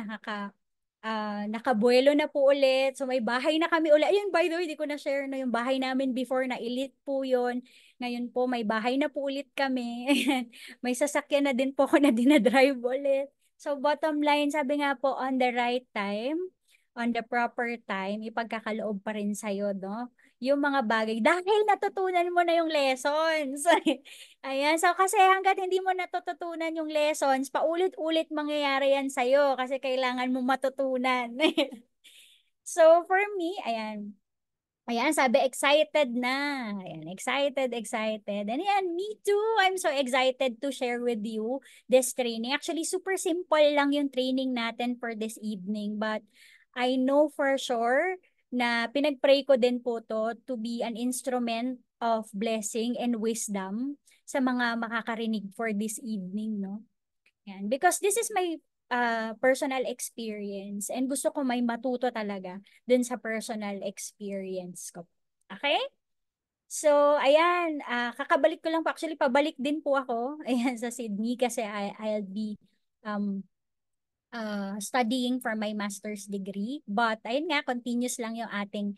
nakabuelo na po ulit. So may bahay na kami ulit. Ayun, by the way, di ko na-share na yung bahay namin before, na elite po yun. Ngayon po, may bahay na po ulit kami. Ayan. May sasakyan na din po ako na dinadrive ulit. So bottom line, sabi nga po, on the right time, on the proper time, ipagkakaloob pa rin sa'yo, no? Yung mga bagay. Dahil natutunan mo na yung lessons. Ayan. So, kasi hanggat hindi mo natututunan yung lessons, paulit-ulit mangyayari yan sa'yo kasi kailangan mo matutunan. So, for me, ayan. Ayan, sabi, excited na. Ayan, excited. And ayan, me too. I'm so excited to share with you this training. Actually, super simple lang yung training natin for this evening. But I know for sure na pinag-pray ko din po to be an instrument of blessing and wisdom sa mga makakarinig for this evening, no? Yan. Because this is my personal experience and gusto ko may matuto talaga dun sa personal experience ko. Okay? So, ayan, kakabalik ko lang po. Actually, pabalik din po ako ayan, sa Sydney kasi I'll be studying for my master's degree. But ayun nga, continuous lang yung ating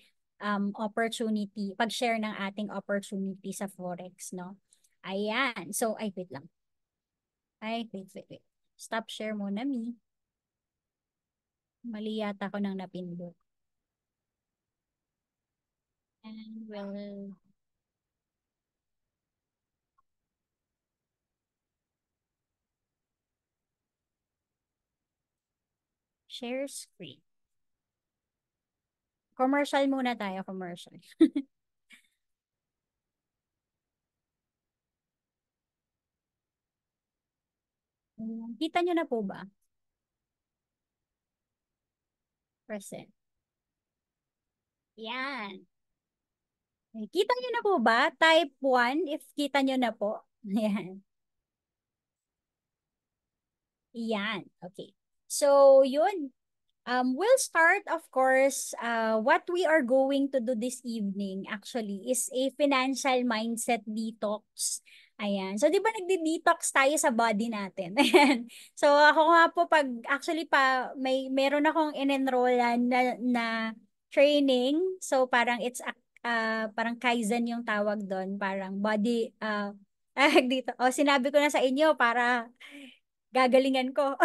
opportunity, pag-share ng ating opportunity sa Forex, no? Ayan. So, wait lang. Wait. Stop share muna, me. Mali yata ko nang napindot. And we'll share screen. Commercial muna tayo, commercial. Kita nyo na po ba? Present. Yan. Kita nyo na po ba? Type 1 if kita nyo na po. Yan. Yan. Okay. So, yun. We'll start, of course, what we are going to do this evening actually is a financial mindset detox. Ayan. So, di ba nagde-detox tayo sa body natin? Ayan. So, ako nga po meron akong in-enrollan na training. So, parang parang Kaizen yung tawag doon. Parang body, dito. Sinabi ko na sa inyo para gagalingan ko.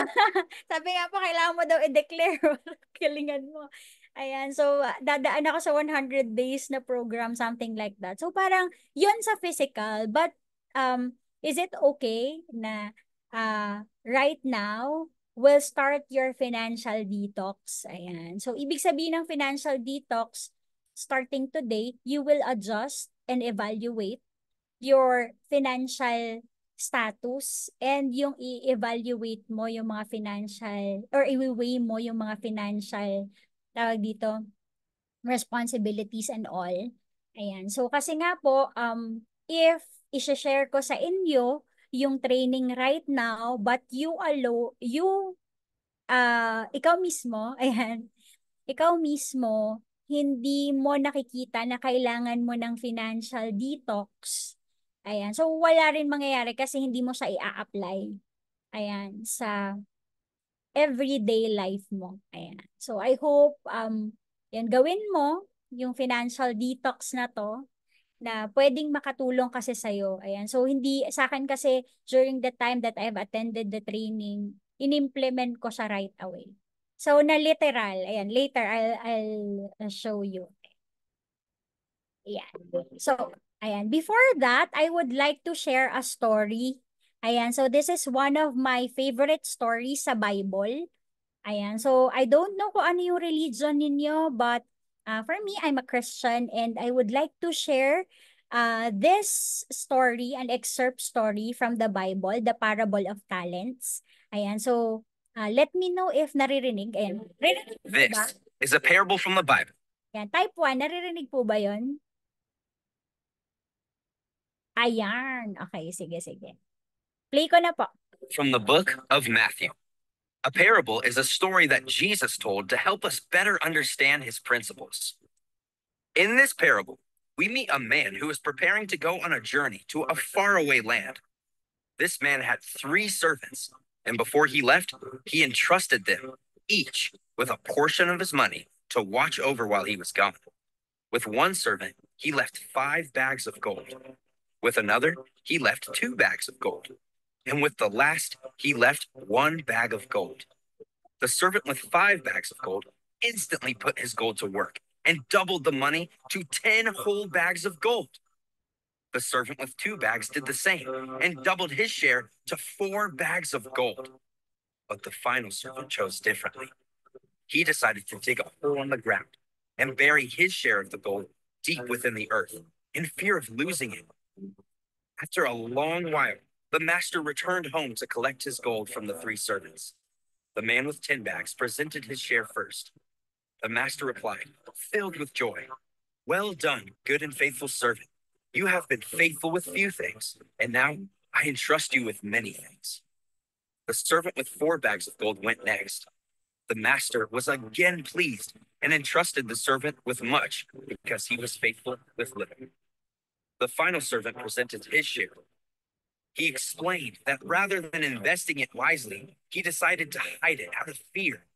Sabi nga po, kailangan mo daw i-declare galingan mo. Ayan, so dadaan ako sa 100 days na program, something like that. So parang yun sa physical, but is it okay na right now, we'll start your financial detox? Ayan, so ibig sabihin ng financial detox, starting today, you will adjust and evaluate your financial status and yung i-evaluate mo yung mga financial or i-weigh mo yung mga financial tawag dito responsibilities and all. Ayan. So kasi nga po if i-share ko sa inyo yung training right now, but ikaw mismo, ayan, ikaw mismo, hindi mo nakikita na kailangan mo ng financial detox. Ayan. So, wala rin mangyayari kasi hindi mo siya i-apply. Ayan. Sa everyday life mo. Ayan. So, I hope, yan, gawin mo yung financial detox na to na pwedeng makatulong kasi sa'yo. Ayan. So, hindi, sa akin kasi, during the time that I've attended the training, in-implement ko siya right away. So, na literal. Ayan, later I'll show you. Ayan. So, ayan. Before that, I would like to share a story. Ayan. So, this is one of my favorite stories sa Bible. Ayan. So, I don't know kung ano yung religion ninyo, but for me, I'm a Christian and I would like to share this story, an excerpt story from the Bible, the parable of talents. Ayan. So, let me know if naririnig. Ayan. Naririnig po This ba? is a parable from the Bible. Ayan. Type 1, naririnig po ba yun? Ayan. Okay, sige, sige. Play ko na po. From the book of Matthew. A parable is a story that Jesus told to help us better understand his principles. In this parable, we meet a man who is preparing to go on a journey to a faraway land. This man had 3 servants, and before he left, he entrusted them, each with a portion of his money, to watch over while he was gone. With one servant, he left 5 bags of gold. With another, he left 2 bags of gold. And with the last, he left 1 bag of gold. The servant with 5 bags of gold instantly put his gold to work and doubled the money to 10 whole bags of gold. The servant with 2 bags did the same and doubled his share to 4 bags of gold. But the final servant chose differently. He decided to dig a hole in the ground and bury his share of the gold deep within the earth in fear of losing it. After a long while, the master returned home to collect his gold from the 3 servants. The man with 10 bags presented his share first. The master replied, filled with joy, "Well done, good and faithful servant. You have been faithful with few things, and now I entrust you with many things." The servant with 4 bags of gold went next. The master was again pleased and entrusted the servant with much because he was faithful with little. The final servant presented his share. He explained that rather than investing it wisely, he decided to hide it out of fear.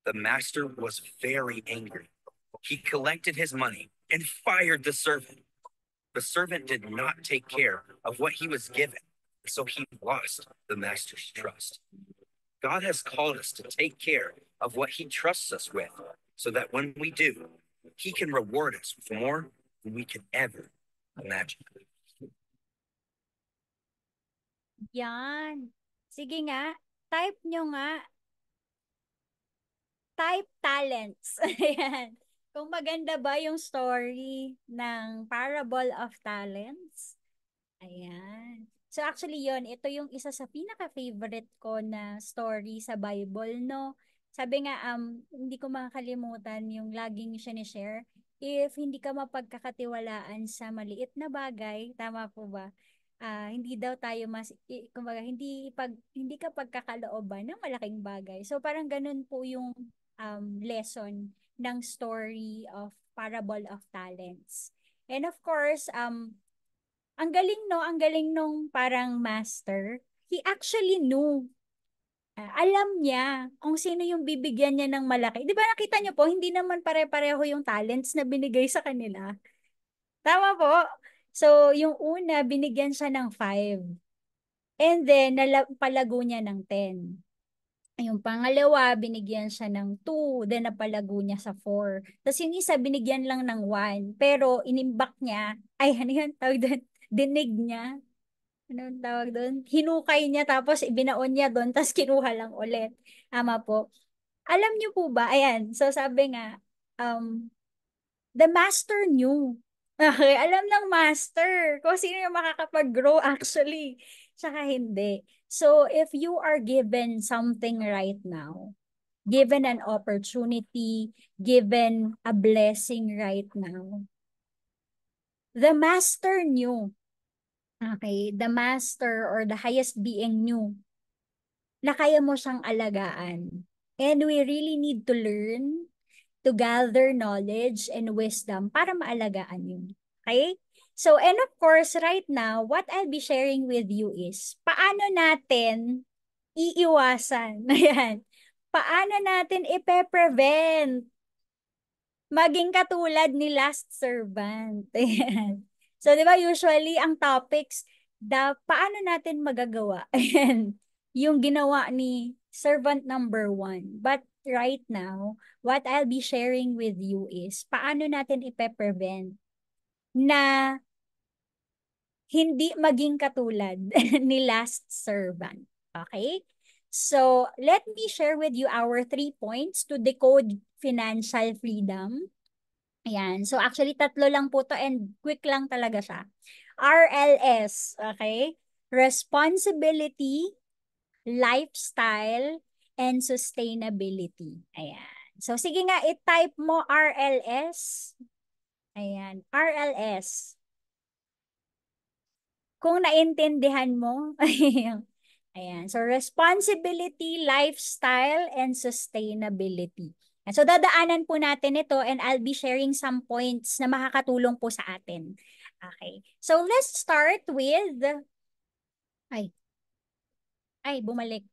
The master was very angry. He collected his money and fired the servant. The servant did not take care of what he was given, so he lost the master's trust. God has called us to take care of what he trusts us with, so that when we do, he can reward us with more than we could ever imagine. Yan. Sige nga. Type nyo nga. Type talents. Ayan. Kung maganda ba yung story ng Parable of Talents. Ayan. So actually yon, ito yung isa sa pinaka-favorite ko na story sa Bible, no? Sabi nga, hindi ko makakalimutan yung laging sinishare. If hindi ka mapagkakatiwalaan sa maliit na bagay, tama po ba? Hindi daw tayo kumbaga, hindi ka pagkakalooban ng malaking bagay. So parang ganun po yung lesson ng story of Parable of Talents. And of course, ang galing nung parang master. He actually knew. Alam niya kung sino yung bibigyan niya ng malaki. Di ba nakita niyo po, hindi naman pare-pareho yung talents na binigay sa kanila. Tama po? So, yung una, binigyan siya ng 5. And then, palago niya ng 10. Yung pangalawa, binigyan siya ng 2. Then, napalago niya sa 4. Tapos yung isa, binigyan lang ng 1. Pero, inimbak niya. Ay, ano yun? Tawag doon? Dinig niya. Ano tawag doon? Hinukay niya, tapos ibinaon niya doon, tapos kinuha lang ulit. Tama po. Alam niyo po ba? Ayan. So, sabi nga, the master knew. Okay, alam ng master kung sino yung makakapag-grow actually, tsaka hindi. So, if you are given something right now, given an opportunity, given a blessing right now, the master knew Okay, the master or the highest being knew na kaya mo siyang alagaan. And we really need to learn to gather knowledge and wisdom para maalagaan yun. Okay? So, and of course, right now, what I'll be sharing with you is, paano natin iiwasan? Ayan. Paano natin ipe-prevent maging katulad ni last servant? Ayan. So, di ba, usually, ang topics, paano natin magagawa? Ayan. Yung ginawa ni servant number 1. But right now, what I'll be sharing with you is, paano natin ipe-prevent na hindi maging katulad ni last servant. Okay? So, let me share with you our 3 points to decode financial freedom. Ayan. So, actually, 3 lang po to and quick lang talaga siya. RLS. Okay? Responsibility, lifestyle, and sustainability. Ayan. So, sige nga, i-type mo RLS. Ayan. RLS. Kung naintindihan mo. Ayan. So, responsibility, lifestyle, and sustainability. And so, dadaanan po natin ito and I'll be sharing some points na makakatulong po sa atin. Okay. So, let's start with... Ay, bumalik.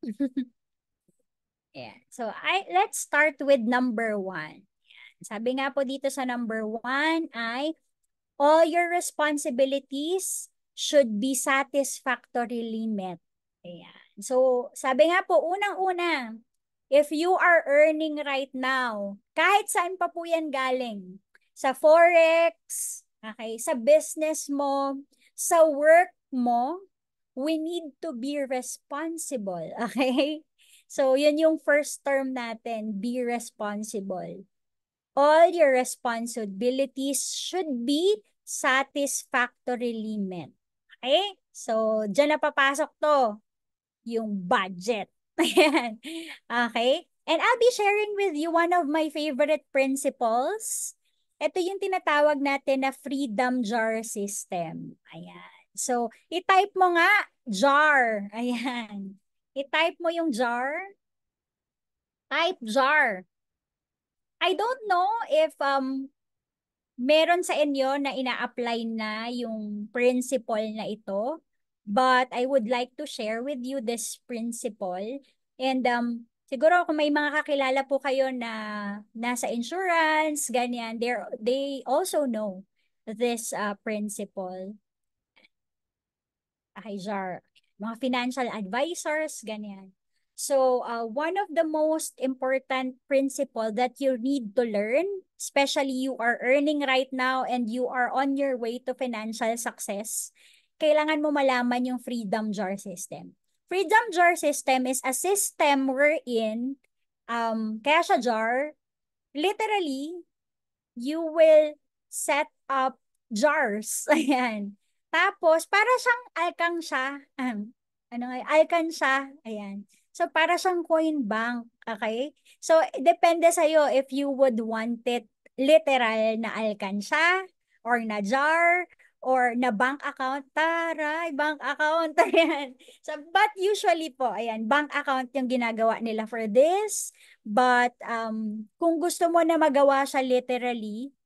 Ayan. So, let's start with number 1. Sabi nga po dito sa number 1 ay, all your responsibilities should be satisfactorily met. Ayan. So, sabi nga po, unang-una, if you are earning right now, kahit saan pa po yan galing, sa forex, okay, sa business mo, sa work mo, we need to be responsible. Okay? So, yun yung first term natin, be responsible. All your responsibilities should be satisfactorily met. Okay? So, dyan na papasok to, yung budget. Ayan. Okay? And I'll be sharing with you one of my favorite principles. Ito yung tinatawag natin na freedom jar system. Ayan. So, i-type mo nga, jar. Ayan. I-type mo yung jar. Type jar. I don't know if meron sa inyo na ina-apply na yung principle na ito. But I would like to share with you this principle. And siguro kung may mga kakilala po kayo na nasa insurance, ganyan, they also know this principle. jar, mga financial advisors, ganyan. So, one of the most important principle that you need to learn, especially you are earning right now and you are on your way to financial success, kailangan mo malaman yung freedom jar system. Freedom jar system is a system wherein, kaya siya jar, literally, you will set up jars. Ayan. Tapos, para siyang alkansya. Alkansya. Ayan. So, para siyang coin bank. Okay? So, depende sa'yo if you would want it literal na alkansya or na jar or na bank account. Taray, bank account. Ayan. So, but usually po, ayan, bank account yung ginagawa nila for this. But, kung gusto mo na magawa siya literally,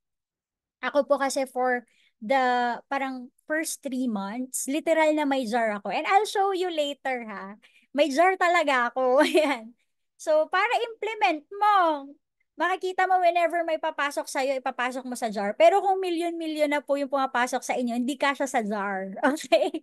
ako po kasi for the parang first 3 months, literal na may jar ako. And I'll show you later ha. May jar talaga ako. Ayan. So, para implement mo, makikita mo whenever may papasok sa'yo, ipapasok mo sa jar. Pero kung milyon-milyon na po yung pumapasok sa inyo, hindi kasya sa jar. Okay?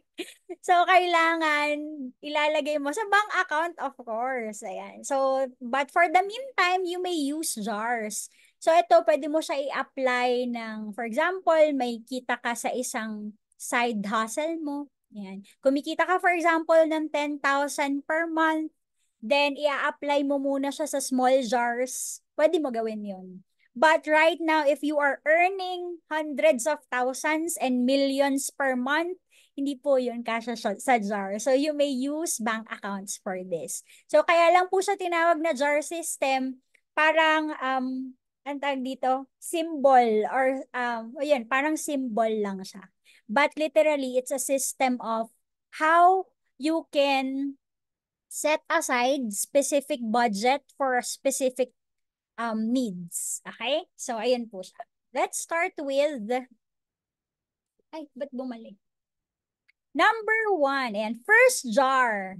So, kailangan ilalagay mo sa bank account, of course. Ayan. So, but for the meantime, you may use jars. So, ito, pwede mo siya i-apply ng, for example, may kita ka sa isang side hustle mo. Ayan. Kumikita ka, for example, ng 10,000 per month, then i-apply mo muna siya sa small jars. Pwede mo gawin yun. But right now, if you are earning hundreds of thousands and millions per month, hindi po yun kasya sa jar. So, you may use bank accounts for this. So, kaya lang po siya tinawag na jar system. Parang, ang tawag dito, symbol or, yun, parang symbol lang siya. but literally it's a system of how you can set aside specific budget for specific needs. Okay? So, ayun po siya. Let's start with, ay, ba't bumalik? Number 1, and first jar.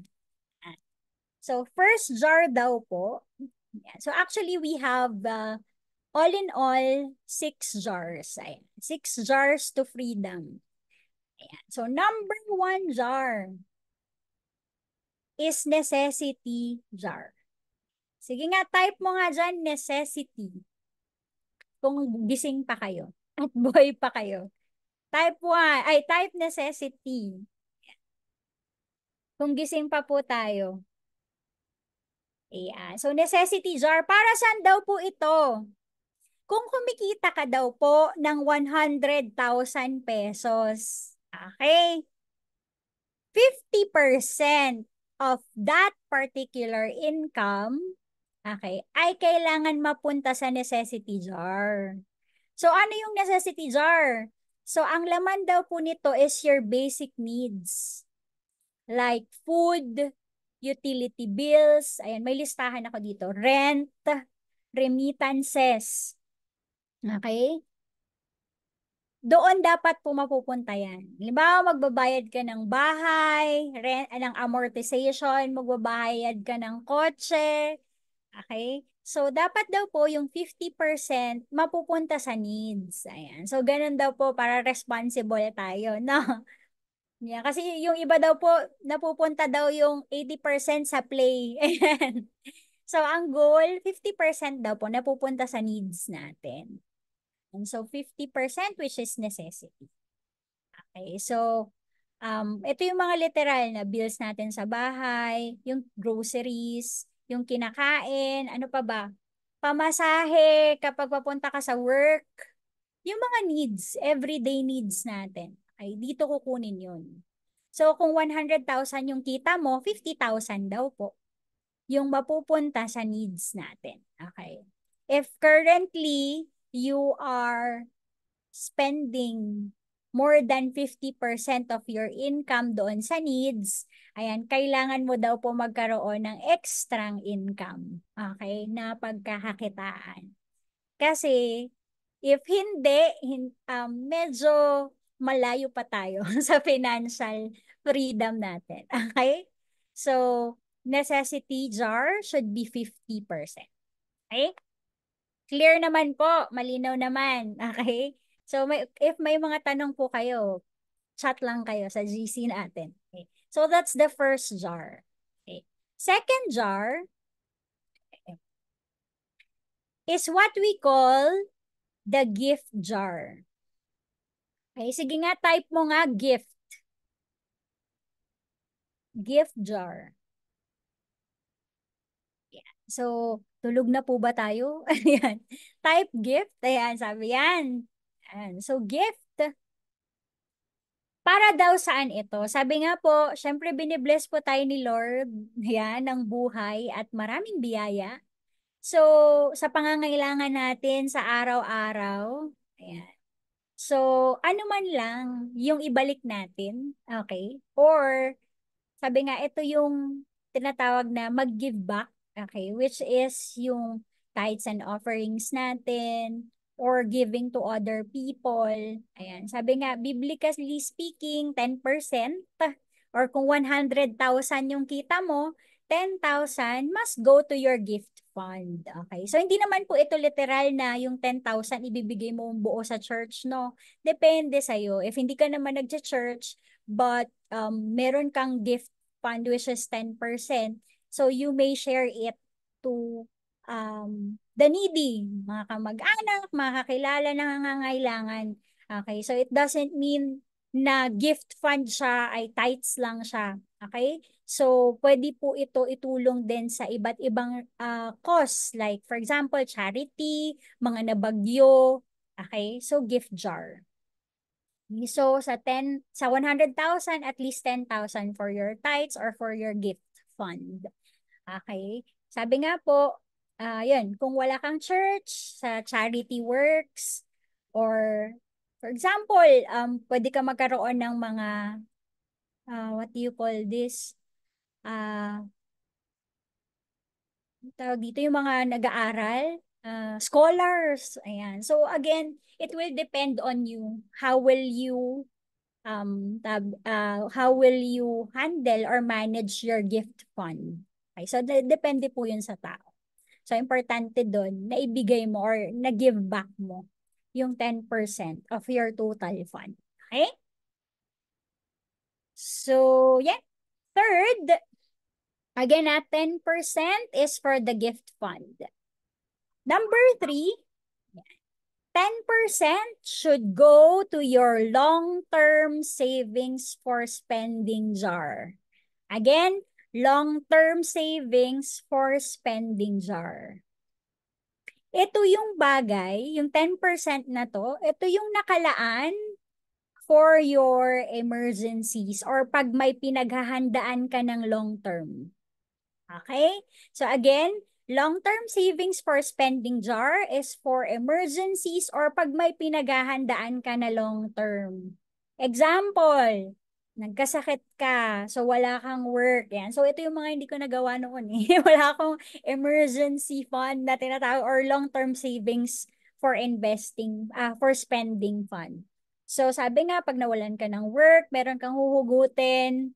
So, first jar daw po. So, actually, we have all in all 6 jars. Ayan. 6 jars to freedom. Ayan. So, number 1 jar is necessity jar. Sige nga, type mo nga dyan, necessity. Kung gising pa kayo at buhay pa kayo. Type necessity. Kung gising pa po tayo. Ayan. So, necessity jar. Para saan daw po ito? Kung kumikita ka daw po ng 100,000 pesos. Okay? 50% of that particular income, okay, ay kailangan mapunta sa necessity jar. So, ano yung necessity jar? So, ang laman daw po nito is your basic needs. Like food, utility bills, ayan, may listahan ako dito. Rent, remittances. Okay? Doon dapat po mapupunta yan. Halimbawa, magbabayad ka ng bahay, rent, ng amortization, magbabayad ka ng kotse. Okay? So, dapat daw po yung 50% mapupunta sa needs. Ayan. So, ganun daw po para responsible tayo, no? Yeah, kasi yung iba daw po, napupunta daw yung 80% sa play. Ayan. So, ang goal, 50% daw po napupunta sa needs natin. And so, 50% which is necessity. Okay, so, ito yung mga literal na bills natin sa bahay, yung groceries, yung kinakain, ano pa ba? Pamasahe kapag papunta ka sa work, yung mga needs, everyday needs natin. Okay, dito kukunin yun. So, kung 100,000 yung kita mo, 50,000 daw po yung mapupunta sa needs natin. Okay. If currently, you are spending more than 50% of your income doon sa needs, ayan, kailangan mo daw po magkaroon ng extra income, okay, na pagkakakitaan. Kasi, if hindi, medyo malayo pa tayo sa financial freedom natin, okay? So, necessity jar should be 50%, okay? Clear naman po, malinaw naman, okay? So, if may mga tanong po kayo, chat lang kayo sa GC natin. Okay? So, that's the first jar. Okay. Second jar is what we call the gift jar. Okay, sige nga, type mo nga gift. Gift jar. Yeah. So, tulog na po ba tayo? Ayan. Type gift. Ayan, sabi yan. Ayan. So, gift. Para daw saan ito? Sabi nga po, syempre binibless po tayo ni Lord, yan, ng buhay at maraming biyaya. So, sa pangangailangan natin sa araw-araw, ayan. So, ano man lang yung ibalik natin, okay? Or, sabi nga, ito yung tinatawag na mag-give back, okay? Which is yung tithes and offerings natin, or giving to other people. Ayan. Sabi nga, biblically speaking, 10%, or kung 100,000 yung kita mo, 10,000 must go to your gift fund. Okay. So, hindi naman po ito literal na yung 10,000 ibibigay mo buo sa church, no? Depende sa'yo. If hindi ka naman nag-church, but meron kang gift fund which is 10%, so you may share it to the needy, mga kamag-anak, mga kakilala na nangangailangan. Okay, so it doesn't mean na gift fund siya ay tithes lang siya. Okay, so pwede po ito itulong din sa iba't ibang cause, like for example, charity, mga nabagyo. Okay, so gift jar. So sa 100,000, at least 10,000 for your tithes or for your gift fund. Okay, sabi nga po, yun, kung wala kang church, sa charity works, or For example, pwede ka magkaroon ng mga, what do you call this? Tawag dito yung mga nag-aaral, scholars, ayan. So again, it will depend on you. How will you handle or manage your gift fund? Okay, so depende po yun sa tao. So importante doon na ibigay mo or na-give back mo yung 10% of your total fund. Okay? So, yeah. Third, again, 10% is for the gift fund. Number 3, 10% should go to your long-term savings for spending jar. Again, long-term savings for spending jar. Ito yung bagay, yung 10% na to, ito yung nakalaan for your emergencies or pag may pinaghahandaan ka ng long-term. Okay? So again, long-term savings for spending jar is for emergencies or pag may pinaghahandaan ka na long-term. Example, nagkasakit ka, so wala kang work. Yan. So ito yung mga hindi ko nagawa noon eh. Wala akong emergency fund na tinatawag or long-term savings for investing, for spending fund. So sabi nga, pag nawalan ka ng work, meron kang huhugutin,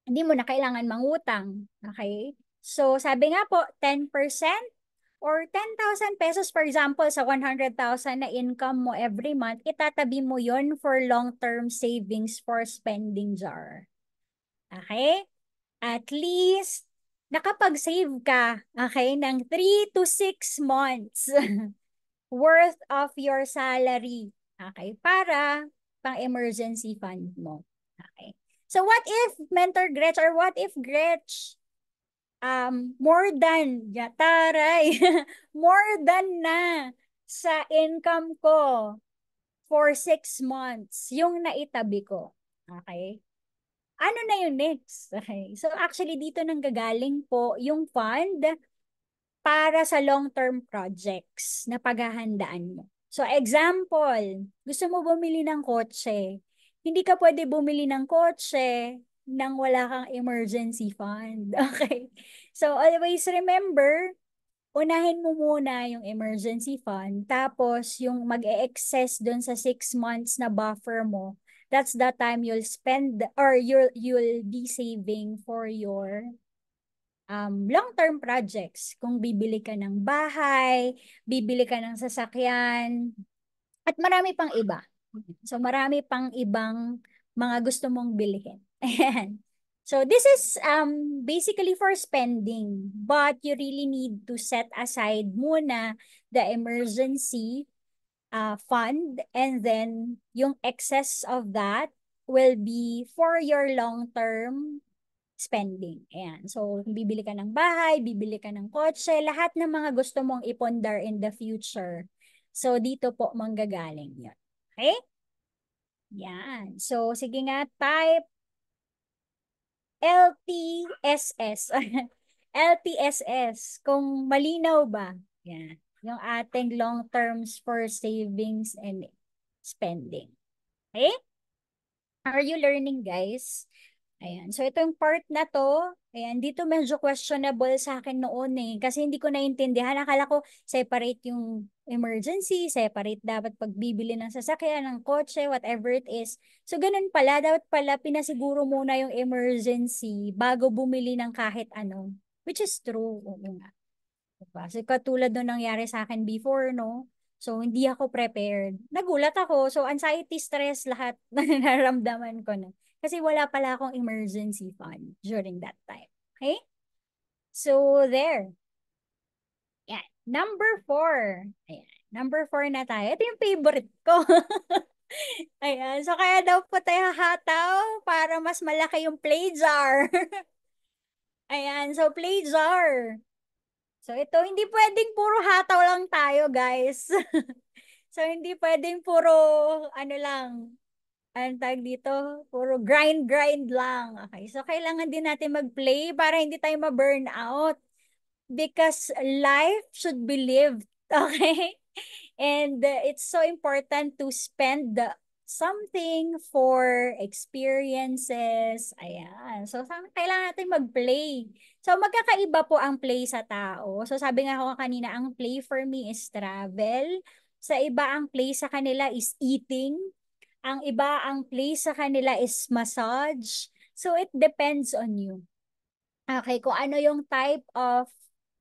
hindi mo na kailangan mangutang. Okay? So sabi nga po, 10% or 10,000 pesos, for example, sa 100,000 na income mo every month, itatabi mo yon for long-term savings for spending jar. Okay? At least, nakapag-save ka, okay, ng 3 to 6 months worth of your salary. Okay? Para pang emergency fund mo. Okay? So what if, Mentor Gretch, or what if Gretch, more than, taray, more than na sa income ko for 6 months, yung naitabi ko. Okay? Ano na yung next? Okay. So actually dito nang gagaling po yung fund para sa long-term projects na paghahandaan mo. So example, gusto mo bumili ng kotse. Hindi ka pwede bumili ng kotse nang wala kang emergency fund. Okay? So always remember, unahin mo muna yung emergency fund, tapos yung mag-e-excess dun sa 6 months na buffer mo, that's the time you'll spend or you'll be saving for your long-term projects. Kung bibili ka ng bahay, bibili ka ng sasakyan, at marami pang iba. So marami pang ibang mga gusto mong bilhin. Ayan. So this is basically for spending, but you really need to set aside muna the emergency fund, and then yung excess of that will be for your long-term spending. Ayan. So bibili ka ng bahay, bibili ka ng kotse, lahat ng mga gusto mong ipondar in the future. So dito po manggagaling yun. Okay? Yan. So sige nga, type LTSS. LTSS. Kung malinaw ba? Yan. Yung ating long terms for savings and spending. Okay? Are you learning, guys? Ayan. So, ito yung part na to. Ayan. Dito medyo questionable sa akin noon eh. Kasi hindi ko naintindihan. Akala ko separate yung emergency, separate dapat pagbibili ng sasakyan, ng kotse, whatever it is. So, ganun pala. Dapat pala pinasiguro muna yung emergency bago bumili ng kahit ano. Which is true. Oo nga. Diba? So, katulad nung nangyari sa akin before, no? So, hindi ako prepared. Nagulat ako. So, anxiety, stress, lahat na nararamdaman ko na. Kasi wala pala akong emergency fund during that time. Okay? So, there. Yan. Number 4. Ayan. Number 4 na tayo. Ito yung favorite ko. Ayan. So, kaya daw po tayo hataw para mas malaki yung play jar. Ayan. So, play jar. So, ito, hindi pwedeng puro hataw lang tayo, guys. So, hindi pwedeng puro, ano lang, anong tag dito? Puro grind lang. Okay, so kailangan din natin mag-play para hindi tayo ma-burn out. Because life should be lived. Okay? And it's so important to spend something for experiences. Ayan. So, kailangan natin mag-play. So, magkakaiba po ang play sa tao. So, sabi nga ako kanina, ang play for me is travel. Sa iba, ang play sa kanila is eating. Ang iba, ang play sa kanila is massage. So, it depends on you. Okay, kung ano yung type of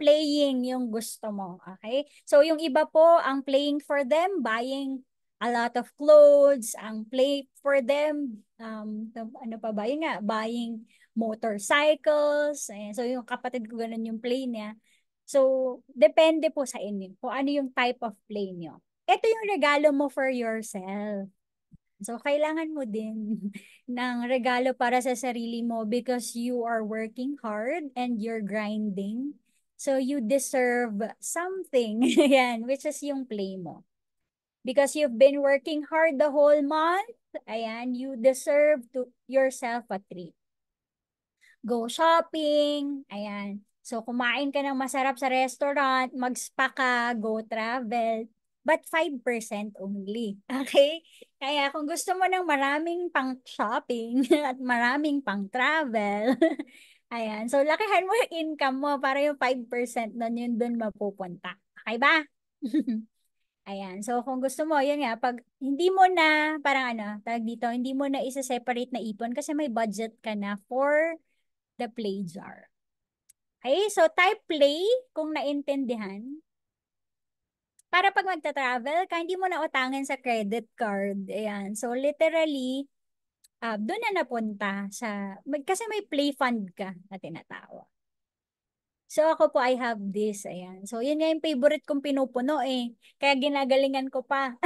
playing yung gusto mo. Okay? So, yung iba po, ang playing for them, buying a lot of clothes, ang play for them, ano pa ba? Yun nga, buying motorcycles. Ayan. So, yung kapatid ko ganun yung play niya. So, depende po sa inyo kung ano yung type of play nyo. Ito yung regalo mo for yourself. So, kailangan mo din ng regalo para sa sarili mo because you are working hard and you're grinding. So, you deserve something. Ayan, which is yung play mo. Because you've been working hard the whole month, ayan, you deserve to yourself a treat. Go shopping, ayan. So, kumain ka ng masarap sa restaurant, mag-spa ka, go travel, but 5% only. Okay? Kaya kung gusto mo ng maraming pang shopping at maraming pang travel, ayan. So, lakihan mo yung income mo para yung 5% nun yun dun mapupunta. Okay ba? Ayan. So, kung gusto mo, yun nga, pag hindi mo na, parang ano, tag dito, hindi mo na isa-separate na ipon kasi may budget ka na for the play jar. Okay? So, type play, kung naintindihan. Para pag magta-travel ka, hindi mo na utangin sa credit card. Ayan. So, literally, doon na napunta sa, kasi may play fund ka na tinatawag. So, ako po, I have this. Ayan. So, yun nga yung favorite kong pinupuno eh. Kaya ginagalingan ko pa.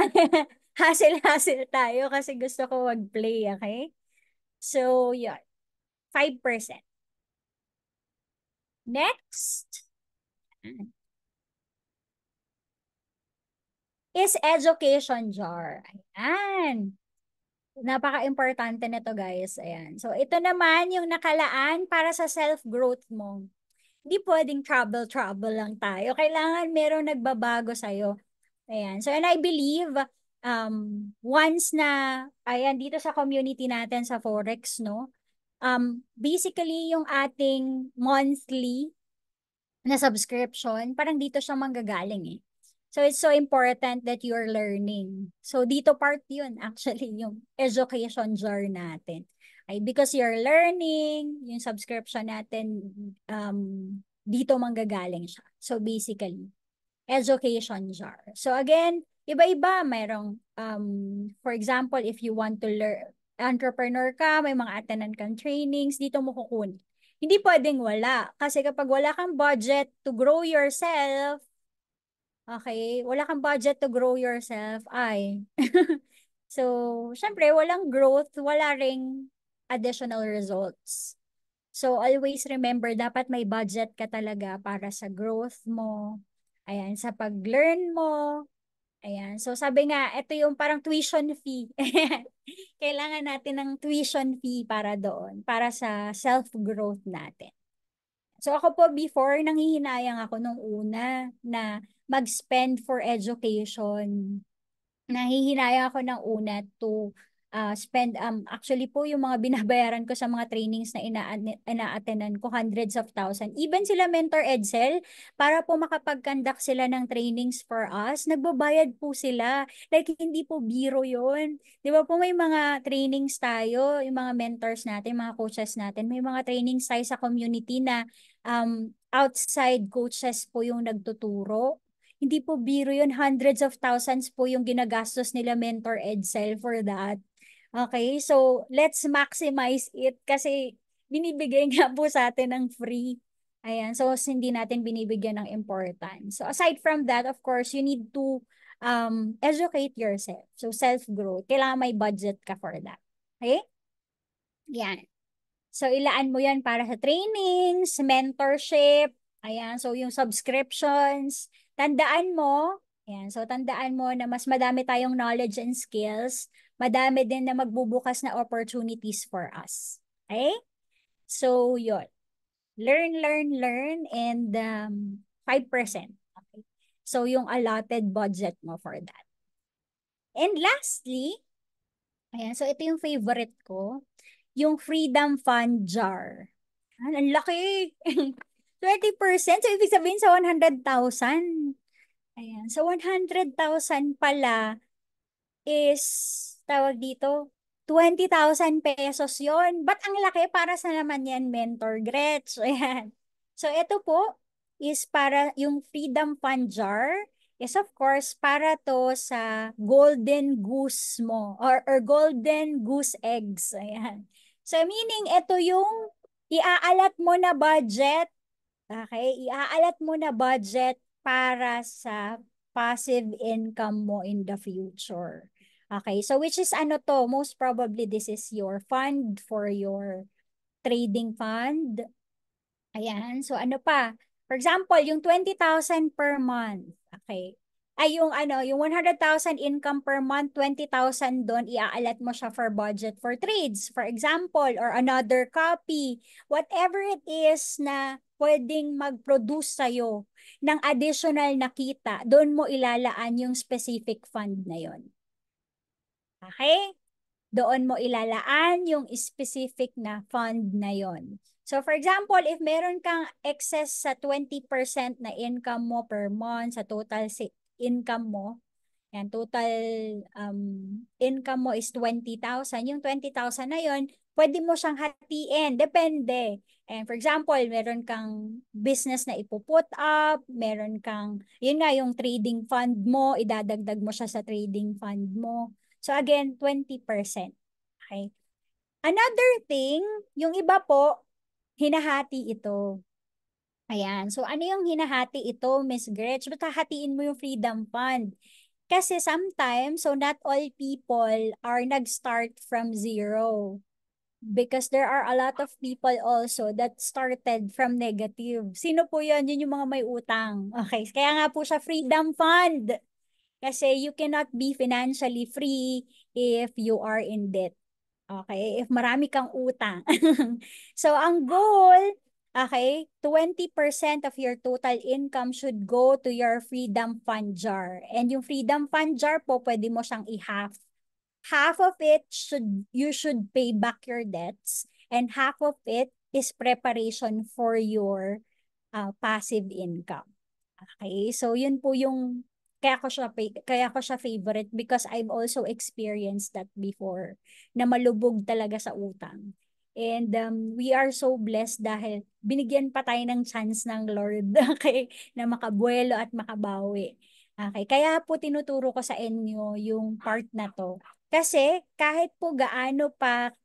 Hassle-hassle tayo kasi gusto ko mag-play, okay? So, yun. 5%. Next is education jar. Ayan. Napaka-importante nito, guys. Ayan. So, ito naman yung nakalaan para sa self-growth mo. Hindi pwedeng trouble lang tayo. Kailangan merong nagbabago sa'yo. Ayan. So, and I believe, once na, ayan, dito sa community natin sa Forex, no? Basically, yung ating monthly na subscription, parang dito siya manggagaling eh. So, it's so important that you're learning. So, dito part yun, actually, yung education jar natin. Ay, because you're learning, yung subscription natin, dito manggagaling siya. So, basically, education jar. So, again, iba-iba. Mayroong, for example, if you want to learn, entrepreneur ka, may mga attendant kang trainings, dito mo kukunin. Hindi pwedeng wala. Kasi kapag wala kang budget to grow yourself, okay, wala kang budget to grow yourself, ay. So, syempre, walang growth, wala ring additional results. So, always remember, dapat may budget ka talaga para sa growth mo. Ayan, sa pag-learn mo. Ayan, so sabi nga, ito yung parang tuition fee. Kailangan natin ng tuition fee para doon, para sa self-growth natin. So ako po before, nanghihinayang ako nung una na mag-spend for education. Nanghihinayang ako ng una to spend, actually po yung mga binabayaran ko sa mga trainings na ina-attendan ko, hundreds of thousands. Even sila Mentor Edsel, para po makapag-conduct sila ng trainings for us, nagbabayad po sila. Like, hindi po biro yun. Di ba po may mga trainings tayo, yung mga mentors natin, mga coaches natin, may mga trainings tayo sa community na outside coaches po yung nagtuturo. Hindi po biro yun. Hundreds of thousands po yung ginagastos nila Mentor Edsel for that. Okay, so let's maximize it kasi binibigay nga po sa atin ng free. Ayan, so hindi natin binibigyan ng importance. So aside from that, of course, you need to educate yourself. So self-growth. Kailangan may budget ka for that. Okay? Yan. So ilaan mo yan para sa trainings, mentorship, ayan, so yung subscriptions, tandaan mo, ayan, so tandaan mo na mas madami tayong knowledge and skills, madami din na magbubukas na opportunities for us. Okay? So, yun. Learn, and 5%. Okay? So, yung allotted budget mo for that. And lastly, ayan, so ito yung favorite ko, yung Freedom Fund Jar. Ang laki. 20%. So, ibig sabihin sa 100,000. Ayan. So, 100,000 pala is, tawag dito, 20,000 pesos yon. Ba't ang laki? Para sa naman yan, Mentor Gretch? Ayan. So, ito po is para yung Freedom Fund Jar is of course para to sa golden goose mo or golden goose eggs. Ayan. So, meaning ito yung iaalat mo na budget. Okay? Iaalat mo na budget para sa passive income mo in the future. Okay, so which is ano to? Most probably this is your fund for your trading fund. Ayan, so ano pa? For example, yung 20,000 per month. Okay. Ay, yung ano, yung 100,000 income per month, 20,000 doon, iaalat mo siya for budget for trades. For example, or another copy. Whatever it is na pwedeng mag-produce sa'yo ng additional na kita, doon mo ilalaan yung specific fund na yon. Okay? Doon mo ilalaan yung specific na fund na yon. So for example, if meron kang excess sa 20% na income mo per month, sa total income mo, yan, total income mo is 20,000. Yung 20,000 na yon, pwede mo siyang hatiin. Depende. And for example, meron kang business na ipuput up, meron kang, yun nga, yung trading fund mo, idadagdag mo siya sa trading fund mo. So again, 20%. Okay. Another thing, yung iba po, hinahati ito. Ayan. So ano yung hinahati ito, Miss Gretch? Ba't hahatiin mo yung Freedom Fund? Kasi sometimes, so not all people are nag-start from zero. Because there are a lot of people also that started from negative. Sino po yun? Yun yung mga may utang. Okay. Kaya nga po siya Freedom Fund. Kasi you cannot be financially free if you are in debt. Okay? If marami kang utang. So, ang goal, okay, 20% of your total income should go to your Freedom Fund Jar. And yung Freedom Fund Jar po, pwede mo siyang i-half. Half of it, you should pay back your debts. And half of it is preparation for your passive income. Okay? So, yun po yung kaya ko siya favorite because I've also experienced that before na malubog talaga sa utang. And we are so blessed dahil binigyan pa tayo ng chance ng Lord, okay, na makabuelo at makabawi. Okay, kaya po tinuturo ko sa inyo yung part na to. Kasi kahit po gaano pa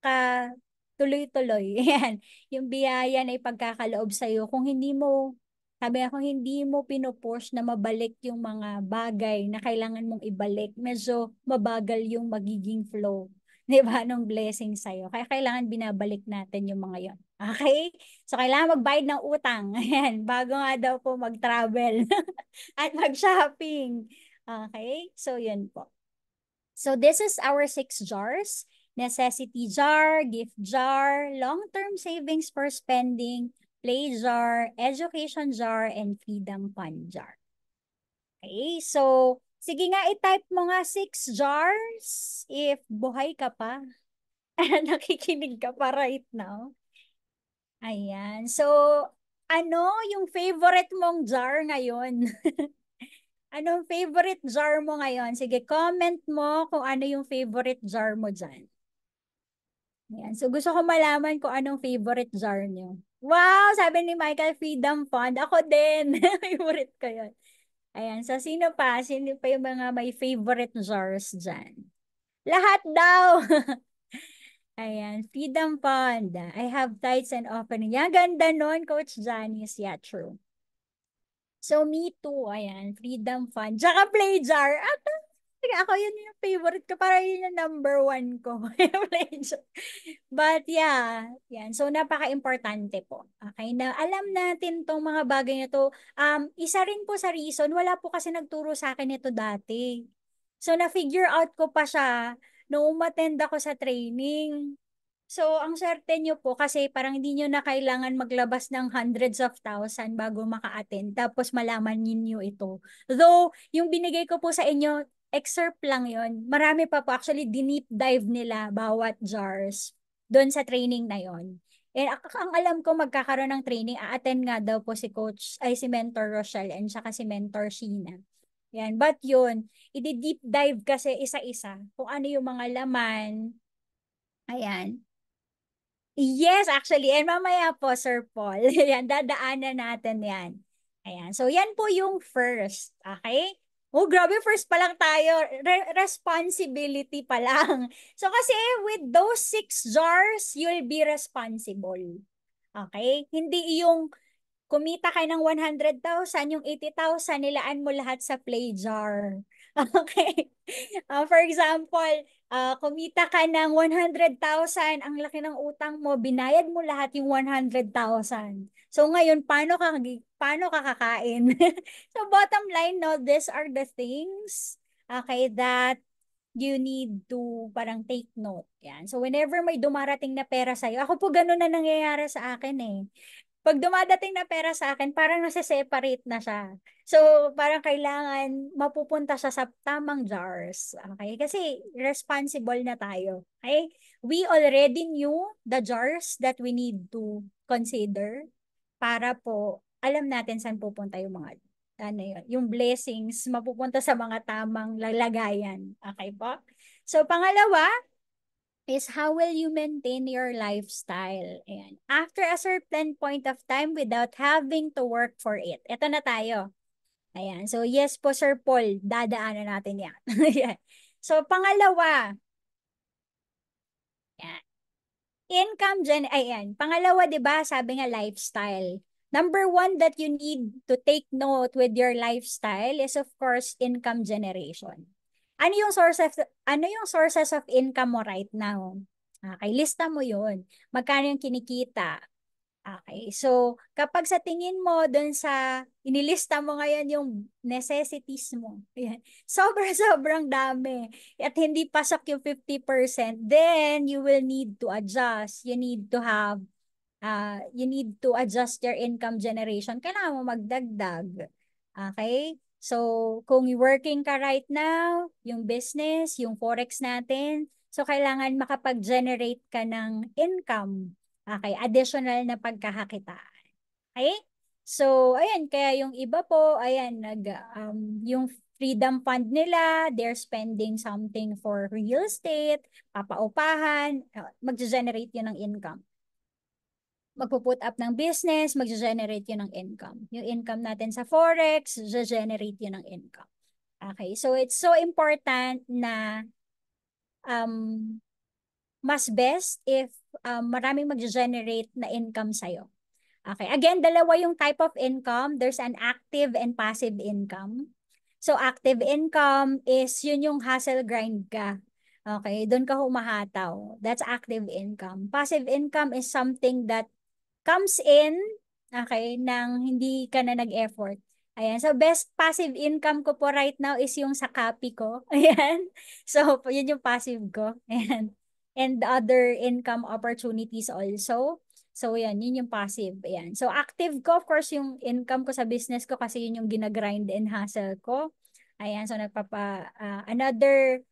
ka tuloy-tuloy, yan, yung biyaya na ipagkakaloob sa'yo, kung hindi mo sabi ako, hindi mo pinupush na mabalik yung mga bagay na kailangan mong ibalik. Medyo mabagal yung magiging flow. Di ba? Nung blessing sa'yo. Kaya kailangan binabalik natin yung mga yon. Okay? So, kailangan magbayad ng utang. Ayan. Bago nga daw po mag-travel at mag-shopping. Okay? So, yun po. So, this is our 6 jars. Necessity jar, gift jar, long-term savings for spending, play jar, education jar, and freedom fund jar. Okay, so, sige nga, i-type mo nga 6 jars if buhay ka pa. Nakikinig ka pa right now. Ayan, so, ano yung favorite mong jar ngayon? Anong favorite jar mo ngayon? Sige, comment mo kung ano yung favorite jar mo dyan. Ayan, so gusto ko malaman kung anong favorite jar nyo. Wow, sabi ni Michael, Freedom Fund. Ako din. Favorite ko yun. Ayan, so sino pa? Sino pa yung mga may favorite jars dyan? Lahat daw. Ayan, Freedom Fund. I have tithes and offering. Yan, ganda nun, Coach Janice. Yeah, true. So, me too. Ayan, Freedom Fund. Tsaka play jar. Ako yun yung favorite ko. Para yun yung number 1 ko. But yeah, yan. So napaka-importante po. Okay, na alam natin tong mga bagay na to. Isa rin po sa reason, wala po kasi nagturo sa akin ito dati. So na-figure out ko pa siya nung umattend ako sa training. So, ang swerte nyo po kasi parang hindi nyo na kailangan maglabas ng hundreds of thousand bago maka-attend. Tapos malaman ninyo ito. Though, yung binigay ko po sa inyo, excerpt lang yon. Marami pa po. Actually, dinip dive nila bawat jars doon sa training na yon. And ang alam ko magkakaroon ng training, a-attend nga daw po si Coach, ay si Mentor Rochelle and saka si Mentor Sheena. Yan. But yun, i-deep dive kasi isa-isa kung ano yung mga laman. Ayan. Yes, actually. And mamaya po, Sir Paul. Yan, dadaanan natin yan. Ayan. So, yan po yung first. Okay? Oh, grabe. First pa lang tayo. Responsibility pa lang. So, kasi with those 6 jars, you'll be responsible. Okay? Hindi yung kumita ka ng 100,000, yung 80,000, nilaan mo lahat sa play jar. Okay? For example, kumita ka ng 100,000, ang laki ng utang mo, binayad mo lahat yung 100,000. So ngayon, paano ka kakain? So bottom line, no, these are the things, okay, that you need to parang take note. Yan. So whenever may dumarating na pera sa'yo, ako po ganun na nangyayari sa akin eh. Pag dumadating na pera sa akin, parang nasa-separate na siya. So, parang kailangan mapupunta siya sa tamang jars. Okay? Kasi responsible na tayo. Okay? We already knew the jars that we need to consider para po alam natin saan pupunta yung mga ano yun, yung blessings mapupunta sa mga tamang lalagayan. Okay po? So, pangalawa, is how will you maintain your lifestyle? Ayan. After a certain point of time without having to work for it. Ito na tayo. Ayan. So, yes po, Sir Paul. Dadaanan natin yan. So, pangalawa. Ayan. Ayan. Pangalawa, di ba? Sabi nga lifestyle. Number 1 that you need to take note with your lifestyle is of course income generation. Ano yung sources of income mo right now? Okay, lista mo yun. Magkano yung kinikita? Okay, so kapag sa tingin mo dun sa inilista mo ngayon yung necessities mo, yan, sobrang dami at hindi pasok yung 50%, then you will need to adjust. You need to adjust your income generation. Kailangan mo magdagdag. Okay? So, kung working ka right now, yung business, yung forex natin, so kailangan makapag-generate ka ng income. Okay? Additional na pagkakakitaan. Okay? So, ayan, kaya yung iba po, ayan, yung freedom fund nila, they're spending something for real estate, papaupahan, mag-generate yun ng income. Magpo-put up ng business, mag-generate yun ng income. Yung income natin sa forex, generate yun ng income. Okay, so it's so important na mas best if maraming mag-generate na income sa'yo. Okay, again, dalawa yung type of income. There's an active and passive income. So active income is yun yung hustle grind ka. Okay, doon ka humahataw. That's active income. Passive income is something that comes in, okay, nang hindi ka na nag-effort. Ayan. So, best passive income ko po right now is yung sa copy ko. Ayan. So, yun yung passive ko. Ayan. And other income opportunities also. So, yan. Yun yung passive. Ayan. So, active ko, of course, yung income ko sa business ko kasi yun yung ginagrind and hustle ko. Ayan. So, another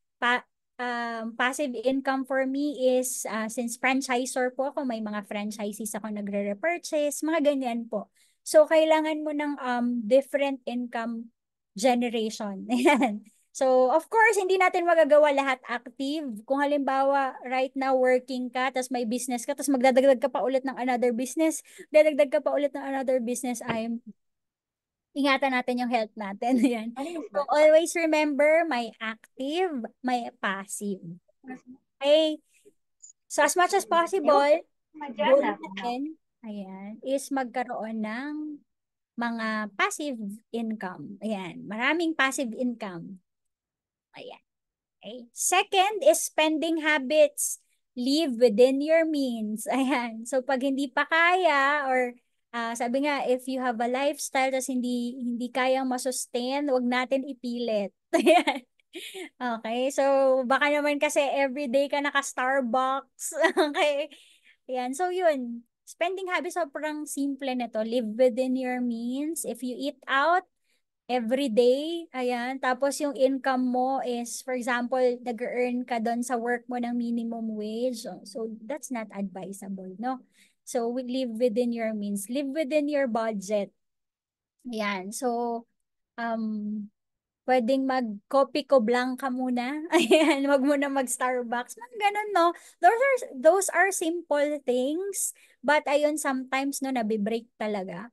passive income for me is since franchisor po ako, may mga franchisees ako nagre-repurchase, mga ganyan po. So, kailangan mo ng different income generation. Ayan. So, of course, hindi natin magagawa lahat active. Kung halimbawa, right now, working ka, tapos may business ka, tapos magdadagdag ka pa ulit ng another business, ingatan natin yung health natin. Yan. So, always remember, may active, may passive. Okay? So, as much as possible, goal natin, ayan, is magkaroon ng mga passive income. Ayan. Maraming passive income. Ayan. Okay. Second is spending habits. Live within your means. Ayan. So, pag hindi pa kaya or sabi nga, if you have a lifestyle tas hindi kayang masustain, wag natin ipilit. Ayan. Okay, so baka naman kasi everyday ka naka-Starbucks. Okay. Ayan, so yun. Spending habits, sobrang simple na to. Live within your means. If you eat out every day, ayan, tapos yung income mo is, for example, nag-earn ka doon sa work mo ng minimum wage. So that's not advisable, no? So we live within your means. Live within your budget. Ayan, so pwedeng mag-kopi ko blanca muna. Ayan, wag muna mag-Starbucks. Mga ganun, no? Those are simple things. But ayun, sometimes, no, nabibreak talaga.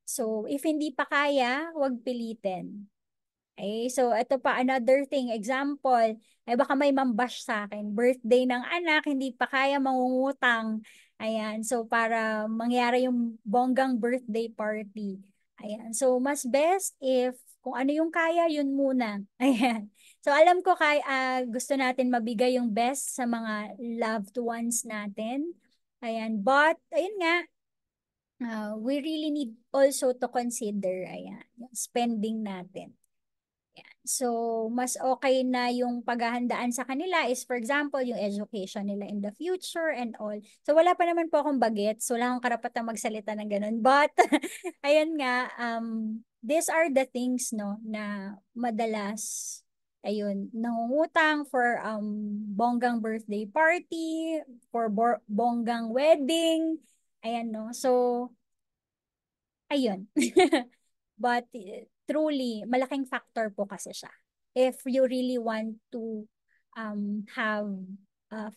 So, if hindi pa kaya, wag pilitin. Okay, so ito pa another thing, example, ay baka may mambash sa akin, birthday ng anak, hindi pa kaya mangungutang. Ayan, so para mangyari yung bonggang birthday party. Ayan, so mas best if kung ano yung kaya, yun muna. Ayan. So alam ko gusto natin mabigay yung best sa mga loved ones natin. Ayan, but ayun nga, we really need also to consider ayan, yung spending natin. So, mas okay na yung paghahandaan sa kanila is, for example, yung education nila in the future and all. So, wala pa naman po akong bagets. So, wala akong karapatang magsalita ng ganun. But, ayun nga, these are the things, no, na madalas, ayun, nangungutang for bonggang birthday party, for bonggang wedding, ayan, no. So, ayun. But truly, malaking factor po kasi siya. If you really want to have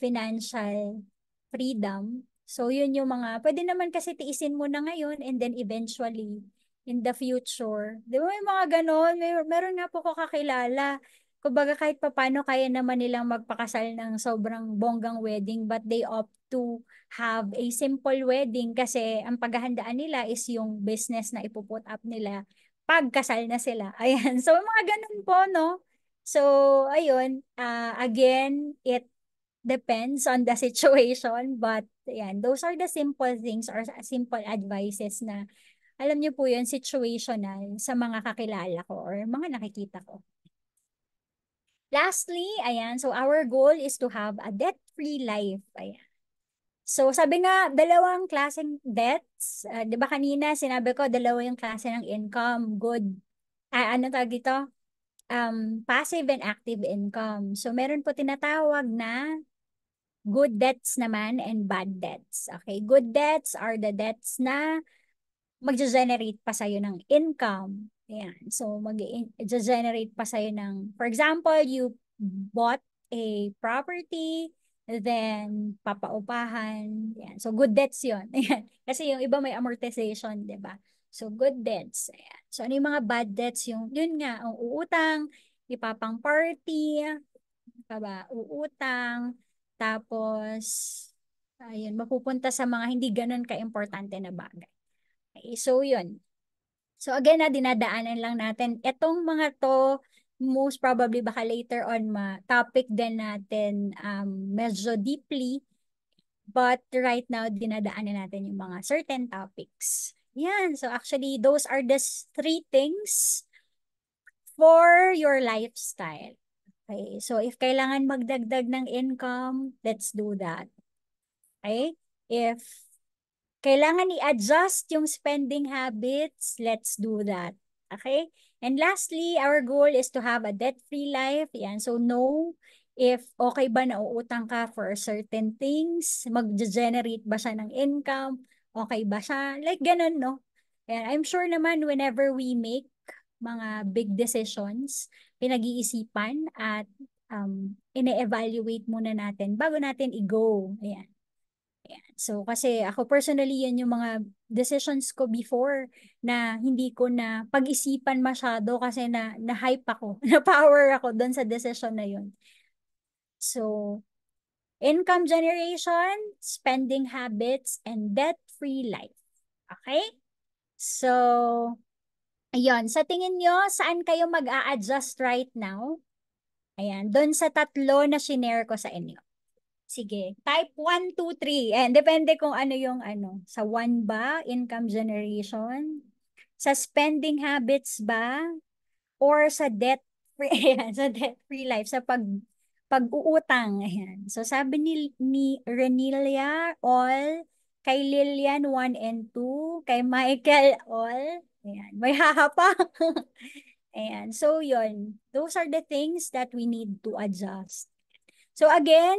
financial freedom, so yun yung mga, pwede naman kasi tiisin mo na ngayon and then eventually, in the future, di ba may mga ganon, meron nga po ko kakilala, kumbaga kahit papano kaya naman nilang magpakasal ng sobrang bonggang wedding but they opt to have a simple wedding kasi ang paghahandaan nila is yung business na ipuput up nila pagkasal na sila. Ayan. So, mga ganun po, no? So, ayun. Again, it depends on the situation. But, ayan. Those are the simple things or simple advices na, alam niyo po yun, situational sa mga kakilala ko or mga nakikita ko. Lastly, ayan. So, our goal is to have a debt-free life. Ayan. So, sabi nga, dalawang klaseng debts. Di ba kanina, sinabi ko, dalawa yung klase ng income. Good, ano tawag dito? Passive and active income. So, meron po tinatawag na good debts naman and bad debts. Okay, good debts are the debts na mag-generate pa sa'yo ng income. Ayan. So, mag-generate pa sa'yo ng, for example, you bought a property, then papaupahan. Yan. So, good debts yun. Ayan. Kasi yung iba may amortization, di ba? So, good debts. Ayan. So, ano yung mga bad debts? Yun nga, ang uutang, ipapang party, uutang, tapos, ayun, mapupunta sa mga hindi ganun ka-importante na bagay. Okay, so, yun. So, again, dinadaanan lang natin. Etong mga to, most probably baka later on topic din natin medyo deeply, but right now dinadaanan natin yung mga certain topics. Yan, so actually those are the 3 things for your lifestyle. Okay, so if kailangan magdagdag ng income, let's do that. Okay, if kailangan i-adjust yung spending habits, let's do that. Okay? And lastly, our goal is to have a debt-free life. Yan. So, know if okay ba na uutang ka for certain things, mag-generate ba siya ng income, okay ba siya, like ganun, no? And I'm sure naman whenever we make mga big decisions, pinag-iisipan at ine-evaluate muna natin bago natin i-go. Ayan. So, kasi ako personally, yan yung mga decisions ko before na hindi ko na pag-isipan masyado kasi na-hype ako, na-power ako doon sa decision na yun. So, income generation, spending habits, and debt-free life. Okay? So, ayun. Sa tingin nyo, saan kayo mag-a-adjust right now? Ayan, doon sa 3 na shinare ko sa inyo. Sige, type 1, 2, 3. And depende kung ano yung Sa 1 ba, income generation? Sa spending habits ba? Or sa debt Ayan, sa debt-free life, sa pag-uutang. Ayan. So sabi ni Renelia, all, kay Lilian 1 and 2, kay Michael, all. Ayan, may haha pa. Ayan, so yun. Those are the things that we need to adjust. So again,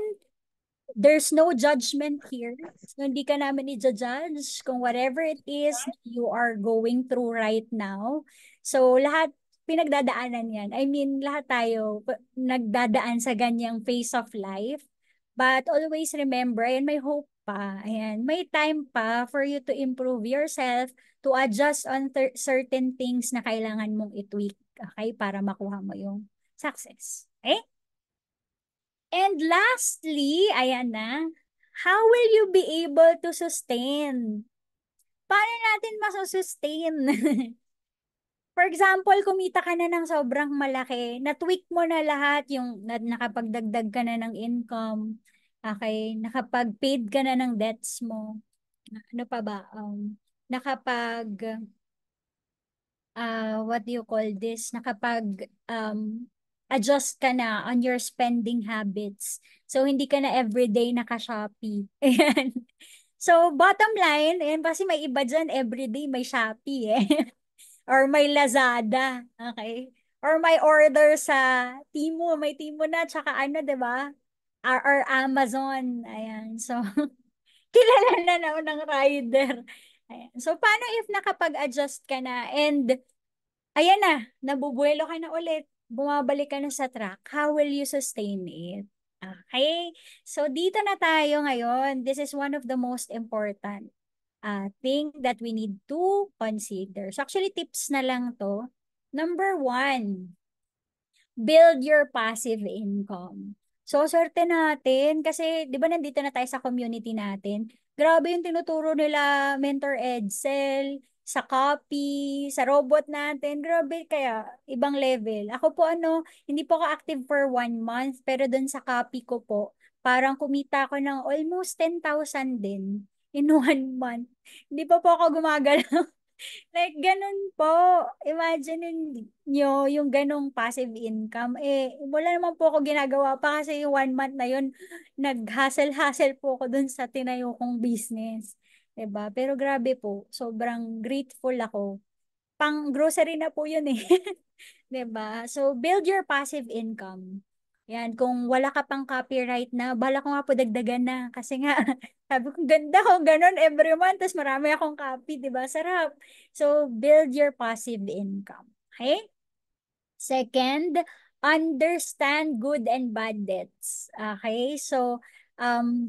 there's no judgment here. So hindi ka namin i-judge kung whatever it is you are going through right now. So lahat pinagdadaanan yan. I mean, lahat tayo nagdadaan sa ganyang phase of life. But always remember, and may hope pa, ayan, may time pa for you to improve yourself, to adjust on certain things na kailangan mong i-tweak, okay, para makuha mo yung success. Okay? And lastly, ayan na, how will you be able to sustain? Paano natin masusustain? For example, kumita ka na ng sobrang malaki, na-tweak mo na lahat, yung nakapagdagdag ka na ng income, okay, nakapag-paid ka na ng debts mo, ano pa ba, what do you call this, adjust ka na on your spending habits. So, hindi ka na everyday naka-Shopee. Ayan. So, bottom line, ayan, kasi may iba dyan, everyday may Shopee eh. Or may Lazada, okay? Or may order sa Temu, may Temu na, tsaka ano, di ba? Or Amazon, ayan. So, kilala na ng rider. Ayan. So, paano if nakapag-adjust ka na and, ayan na, nabubuelo ka na ulit, bumabalik ka na sa track, how will you sustain it? Okay? So, dito na tayo ngayon. This is one of the most important thing that we need to consider. So actually, tips na lang to. Number 1, build your passive income. So, swerte natin kasi, di ba nandito na tayo sa community natin. Grabe yung tinuturo nila, Mentor Edsel, sa copy, sa robot natin. Grabe, kaya ibang level. Ako po hindi po ako active for 1 month, pero dun sa copy ko po, parang kumita ako ng almost 10,000 din in 1 month. Hindi pa po ako gumagalaw. Like, ganun po. Imagine nyo yung ganung passive income. Wala naman po ako ginagawa pa kasi yung 1 month na yun, nag-hustle-hustle po ako dun sa tinayo kong business. Diba? Pero grabe po, sobrang grateful ako. Pang grocery na po yun eh. Diba? So, build your passive income. Yan, kung wala ka pang copyright na, bala ko nga po dagdagan na. Kasi nga, sabi ko, ganda ko, ganun every month, tapos marami akong copy, di ba? Sarap. So, build your passive income. Okay? Second, understand good and bad debts. Okay? So,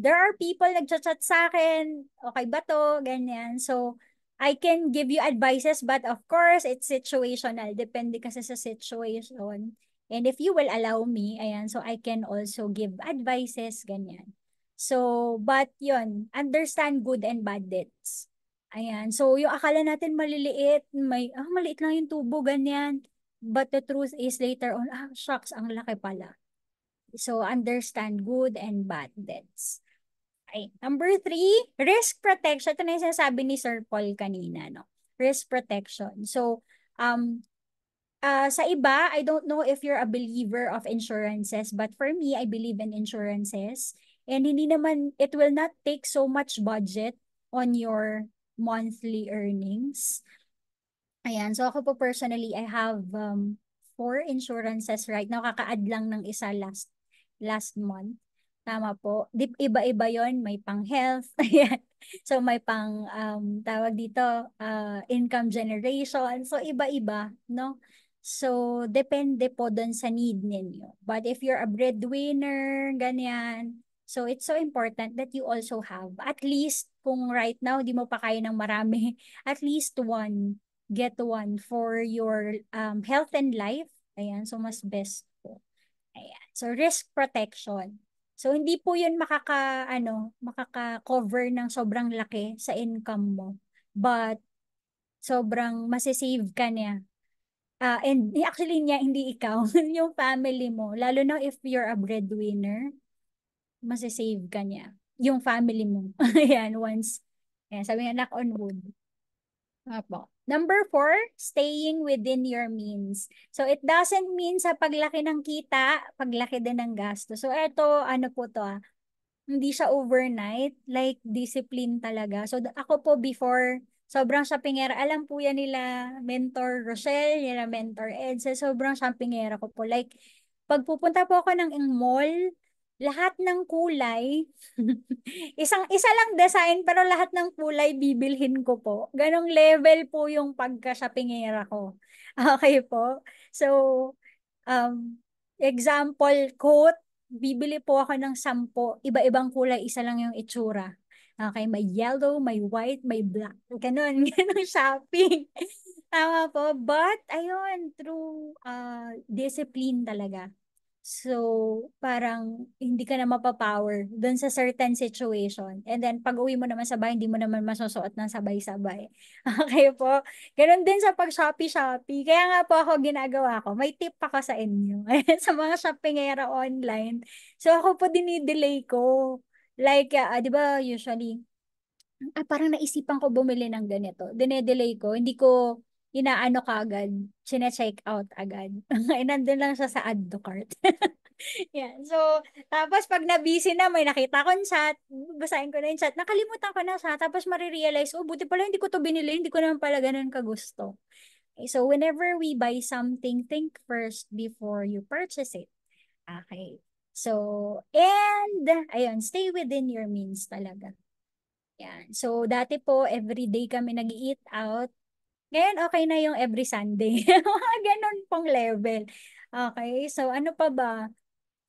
there are people nagchat-chat sa akin, okay ba to? Ganyan. So, I can give you advices, but of course, it's situational. Depende kasi sa situation. And if you will allow me, ayan, so I can also give advices, ganyan. So, but yun, understand good and bad debts. Ayan, so yung akala natin maliliit, maliit lang yung tubo, ganyan. But the truth is later on, shucks, ang laki pala. So, understand good and bad debts. Okay. Number 3, risk protection. Ito na yung sinasabi ni Sir Paul kanina, no? Risk protection. So, sa iba, I don't know if you're a believer of insurances, but for me, I believe in insurances. And hindi naman, it will not take so much budget on your monthly earnings. Ayan, so ako po personally, I have 4 insurances right now. Kaka-add lang ng isa last month. Tama po. Iba-iba yon, may pang-health. Ayan. So may pang, tawag dito, income generation. So iba-iba, no? So, depende po doon sa need ninyo. But if you're a breadwinner, ganyan, so it's so important that you also have, at least, kung right now, di mo pa kaya ng marami, at least one, get one for your health and life. Ayan, so mas best po. Ayan, so risk protection. So, hindi po yun makaka-cover ng sobrang laki sa income mo. But, sobrang masisave ka niya. And actually hindi ikaw, yung family mo. Lalo na if you're a breadwinner, masisave ka niya. Yung family mo. Ayan, once. Ayan, sabi nga, knock on wood. Apo. Number 4, staying within your means. So it doesn't mean sa paglaki ng kita, paglaki din ng gasto. So eto, ano po to hindi siya overnight, like discipline talaga. So ako po before, sobrang shoppingera. Alam po yan nila Mentor Rochelle, nila Mentor Ed. So sobrang shoppingera ko po. Like, pag pupunta po ako ng mall, lahat ng kulay, isa lang design, pero lahat ng kulay bibilhin ko po. Ganong level po yung pagka-shoppingera ko. Okay po? So, example, coat, bibili po ako ng 10, iba-ibang kulay, isa lang yung itsura. Okay, may yellow, may white, may black. Ganon, ganon shopping. Tama po. But, ayun, through discipline talaga. So, parang hindi ka na mapapower dun sa certain situation. And then, pag uwi mo naman sa bahay, hindi mo naman masusuot ng sabay-sabay. Okay po? Ganon din sa pag-Shopee. Kaya nga po ako ginagawa ko. May tip ako sa inyo. Sa mga shoppingera online. So, ako po dinidelay ko. Like, di ba, usually, parang naisipan ko bumili ng ganito. Dinedelay ko. Hindi ko inaano ka agad. Sine-check out agad. Nandun lang siya sa add to cart. Yeah. So, tapos pag na-busy na, may nakita akong chat, basahin ko na yung chat, nakalimutan ko na siya, tapos marirealize, oh, buti pala hindi ko to binili, hindi ko naman pala ganun kagusto. Okay, so, whenever we buy something, think first before you purchase it. Okay. So, and, ayun, stay within your means talaga. Yan. So, dati po, everyday kami nag-eat out. Ngayon, okay na yung every Sunday. Mga ganun pong level. Okay, so ano pa ba?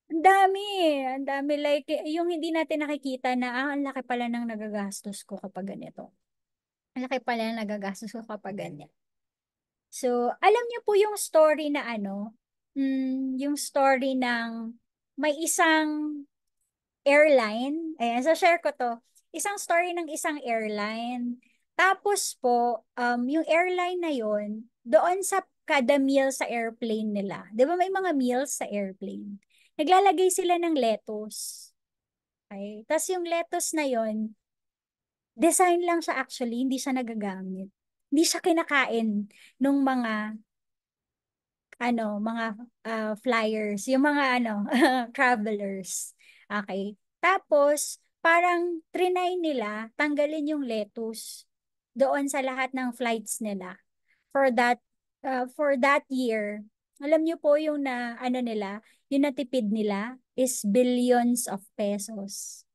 Ang dami. Ang dami. Like, yung hindi natin nakikita na, ang laki pala ng nagagastos ko kapag ganito. Ang laki pala ng nagagastos ko kapag ganyan. So, alam niyo po yung story na yung story ng may isang airline. Ayan, so share ko to. Isang story ng isang airline. Tapos po, yung airline na yon doon sa kada meal sa airplane nila. Di ba may mga meals sa airplane? Naglalagay sila ng lettuce. Okay? Tapos yung lettuce na yon design lang siya actually, hindi siya nagagamit. Hindi siya kinakain nung mga mga flyers, yung mga travelers. Okay? Tapos, parang trinay nila, tanggalin yung lettuce doon sa lahat ng flights nila for that year. Alam niyo po yung nila, yung natipid nila is billions of pesos.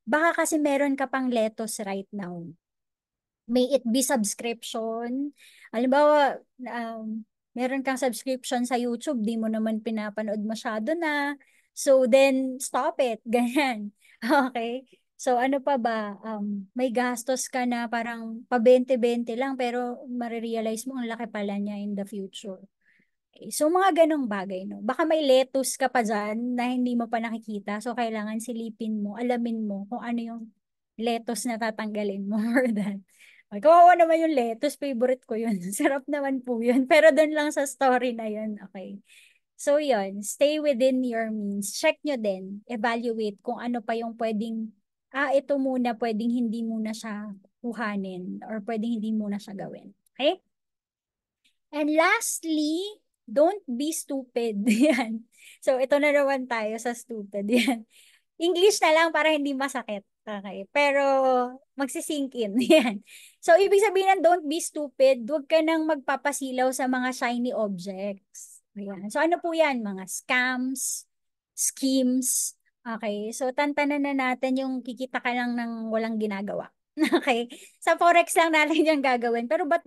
Baka kasi meron ka pang lettuce right now. May it be subscription. Halimbawa, meron kang subscription sa YouTube, di mo naman pinapanood masyado na. So then, stop it. Ganyan. Okay? So ano pa ba? May gastos ka na parang pa 20-20 lang pero marirealize mo ang laki pala niya in the future. Okay. So mga ganong bagay, no? Baka may lettuce ka pa dyan na hindi mo pa nakikita. So kailangan silipin mo, alamin mo kung ano yung lettuce na tatanggalin mo for that. Okay, kawawa naman yung lettuce, favorite ko yun. Sarap naman po yun. Pero doon lang sa story na yun, okay. So yun, stay within your means. Check nyo din, evaluate kung ano pa yung pwedeng, ito muna, pwedeng hindi muna siya kuhanin or pwedeng hindi muna siya gawin. Okay? And lastly, don't be stupid. Yan. So ito na naman tayo sa stupid. Yan. English na lang para hindi masakit. Okay. Pero magsisink in. Yan. So ibig sabihin ng don't be stupid, huwag ka nang magpapasilaw sa mga shiny objects. Ayan. So ano po yan? Mga scams, schemes. Okay. So tantanan na natin yung kikita ka lang ng walang ginagawa. Okay. Sa Forex lang natin yung gagawin. Pero but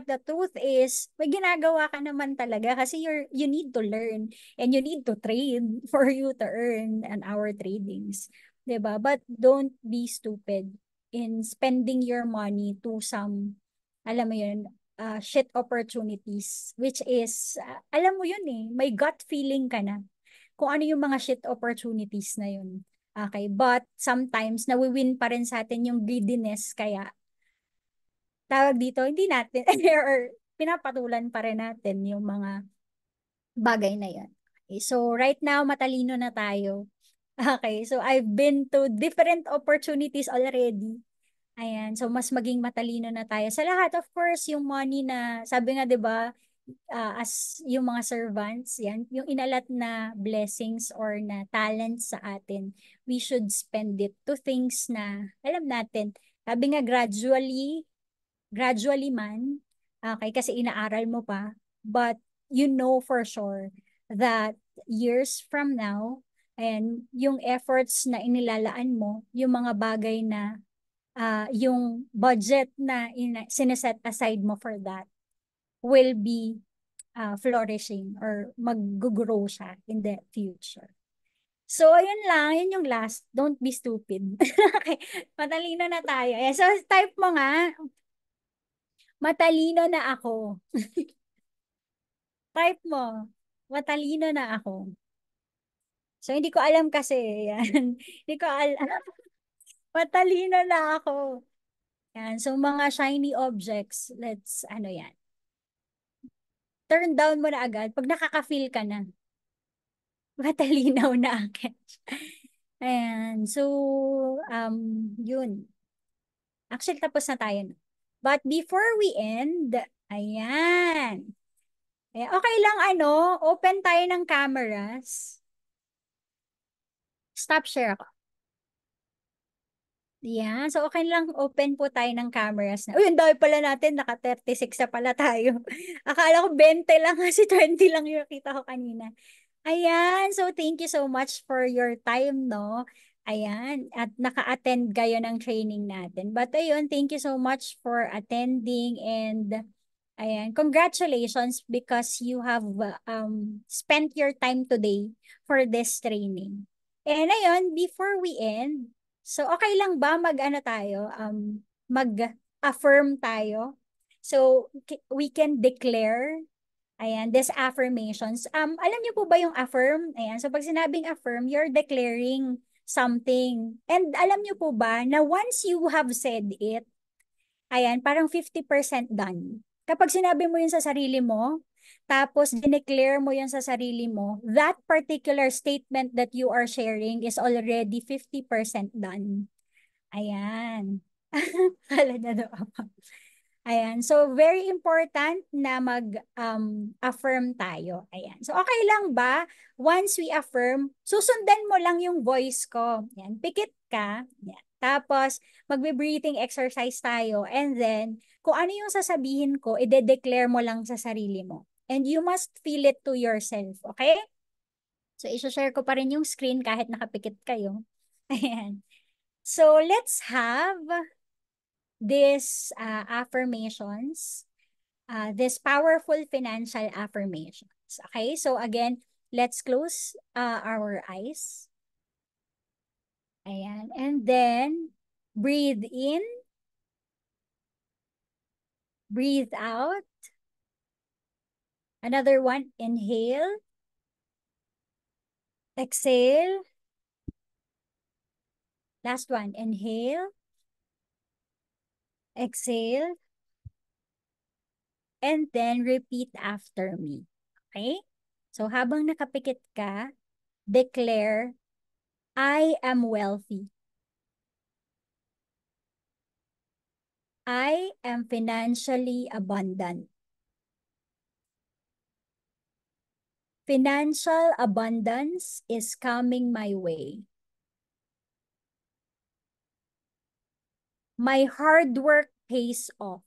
the truth is, may ginagawa ka naman talaga kasi you need to learn and you need to trade for you to earn an hour tradings. Diba? But don't be stupid in spending your money to some, alam mo yun, shit opportunities. Which is, alam mo yun may gut feeling ka na kung ano yung mga shit opportunities na yun. Okay, but sometimes nawi-win pa rin sa atin yung greediness kaya tawag dito, hindi natin or pinapatulan pa rin natin yung mga bagay na yan. Okay, so right now matalino na tayo. Okay, so I've been to different opportunities already. Ayan, so mas maging matalino na tayo. Sa lahat, of course, yung money na, sabi nga, di ba, as yung mga servants, yan, yung inalat na blessings or na talents sa atin, we should spend it to things na, alam natin, sabi nga gradually man, okay, kasi inaaral mo pa, but you know for sure that years from now, and yung efforts na inilalaan mo, yung mga bagay na yung budget na sineset aside mo for that will be flourishing or mag-grow siya in the future. So, ayun lang. Yun yung last. Don't be stupid. Okay. Matalino na tayo. So, type mo nga. Matalino na ako. Type mo. Matalino na ako. So, hindi ko alam kasi. Yan. Hindi ko alam. Matalino na ako. Yan. So, mga shiny objects. Let's, ano yan. Turn down mo na agad pag nakaka-feel ka na. Matalinaw na agad. Ayan. So, yun. Actually, tapos na tayo. But before we end, ayan. Okay lang open tayo ng cameras. Stop share ako. Yan. So, okay lang. Open po tayo ng cameras na. Uy, ang dami pala natin. Naka 36 na pala tayo. Akala ko 20 lang kasi 20 lang yung kita ko kanina. Ayan. So, thank you so much for your time, no? Ayan. At naka-attend kayo ng training natin. But ayun, thank you so much for attending and ayan, congratulations because you have spent your time today for this training. And ayun, before we end, so okay lang ba tayo, mag-affirm tayo? So we can declare, ayan, these affirmations. Alam niyo po ba yung affirm? Ayan, so pag sinabing affirm, you're declaring something. And alam niyo po ba na once you have said it, ayan, parang 50% done. Kapag sinabi mo yun sa sarili mo, tapos dineclare mo yun sa sarili mo, that particular statement that you are sharing is already 50% done. Ayan. Kala na daw ako. Ayan. So, very important na mag-affirm tayo. Ayan. So, okay lang ba? Once we affirm, susundan mo lang yung voice ko. Ayan. Pikit ka. Ayan. Tapos, magbe-breathing exercise tayo. And then, kung ano yung sasabihin ko, ide-declare mo lang sa sarili mo. And you must feel it to yourself. Okay? So, isa-share ko pa rin yung screen kahit nakapikit kayo. Ayan. So, let's have these affirmations, this powerful financial affirmations. Okay, so again, let's close our eyes. Ayan, and then breathe in, breathe out. Another one, inhale, exhale. Last one, inhale, exhale, and then repeat after me. Okay? So habang nakapikit ka, declare, I am wealthy. I am financially abundant. Financial abundance is coming my way. My hard work pays off.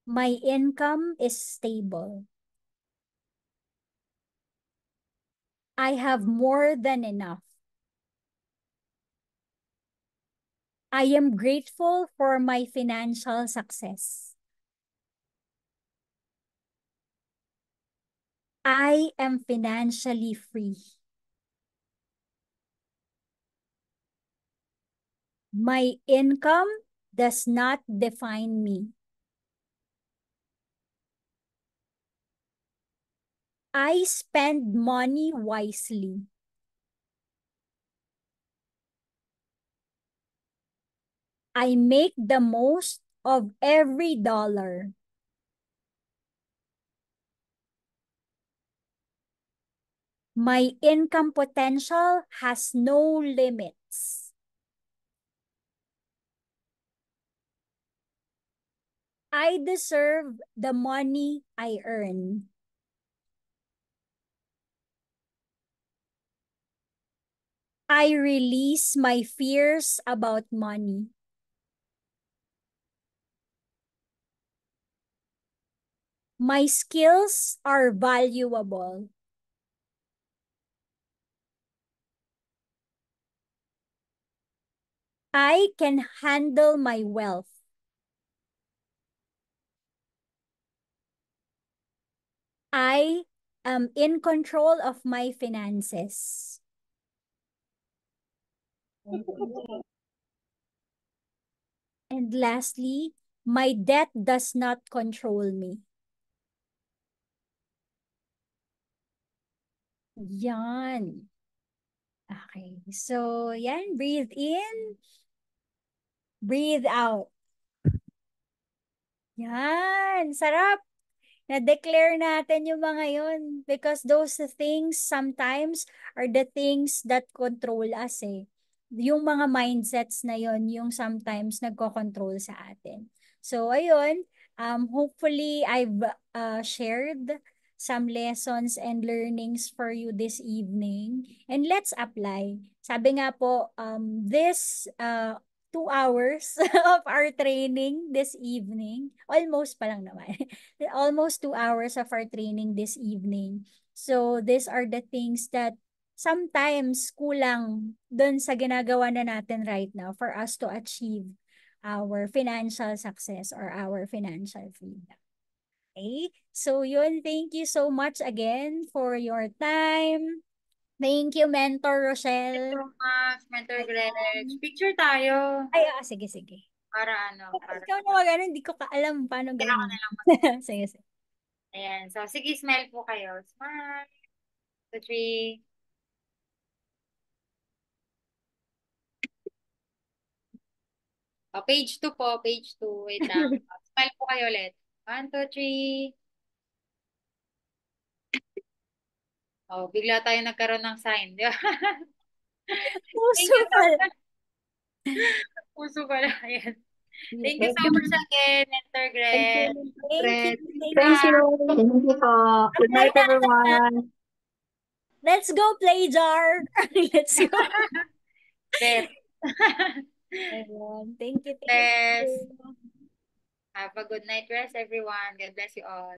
My income is stable. I have more than enough. I am grateful for my financial success. I am financially free. My income does not define me. I spend money wisely. I make the most of every dollar. My income potential has no limits. I deserve the money I earn. I release my fears about money. My skills are valuable. I can handle my wealth. I am in control of my finances. And lastly, my debt does not control me. Yan. Okay. So, yan. Breathe in. Breathe out. Yan. Sarap. Na-declare natin yung mga yun. Because those things sometimes are the things that control us eh. Yung mga mindsets na yun, yung sometimes nagko-control sa atin. So, ayun. Hopefully, I've shared some lessons and learnings for you this evening. And let's apply. Sabi nga po, this 2 hours of our training this evening, almost pa lang naman, almost 2 hours of our training this evening. So these are the things that sometimes kulang dun sa ginagawa na natin right now for us to achieve our financial success or our financial freedom. Okay? So yun, thank you so much again for your time. Thank you, Mentor Rochelle. Thank you so much, Mentor Greg. Picture tayo. Ay, sige, sige. Para ano? Para... Ikaw na mag-ano, hindi ko alam paano Kaya ako gawin. na lang. Sige, sige. Ayan. So, sige, smile po kayo. Smile. 2, 3. Oh, page 2 po. Page 2. Wait lang. Smile po kayo ulit. 1, 2, 3. Oh, bigla tayo nagkaroon ng sign. Di ba? Puso pala. Puso pala. Ayan. Thank you so much again, Mentor Greg. Thank you. Thank you. Thank you po. Good night, everyone. Let's go play jar. Let's go. Bet. Everyone. Thank you. Yes. Have a good night rest, everyone. God bless you all.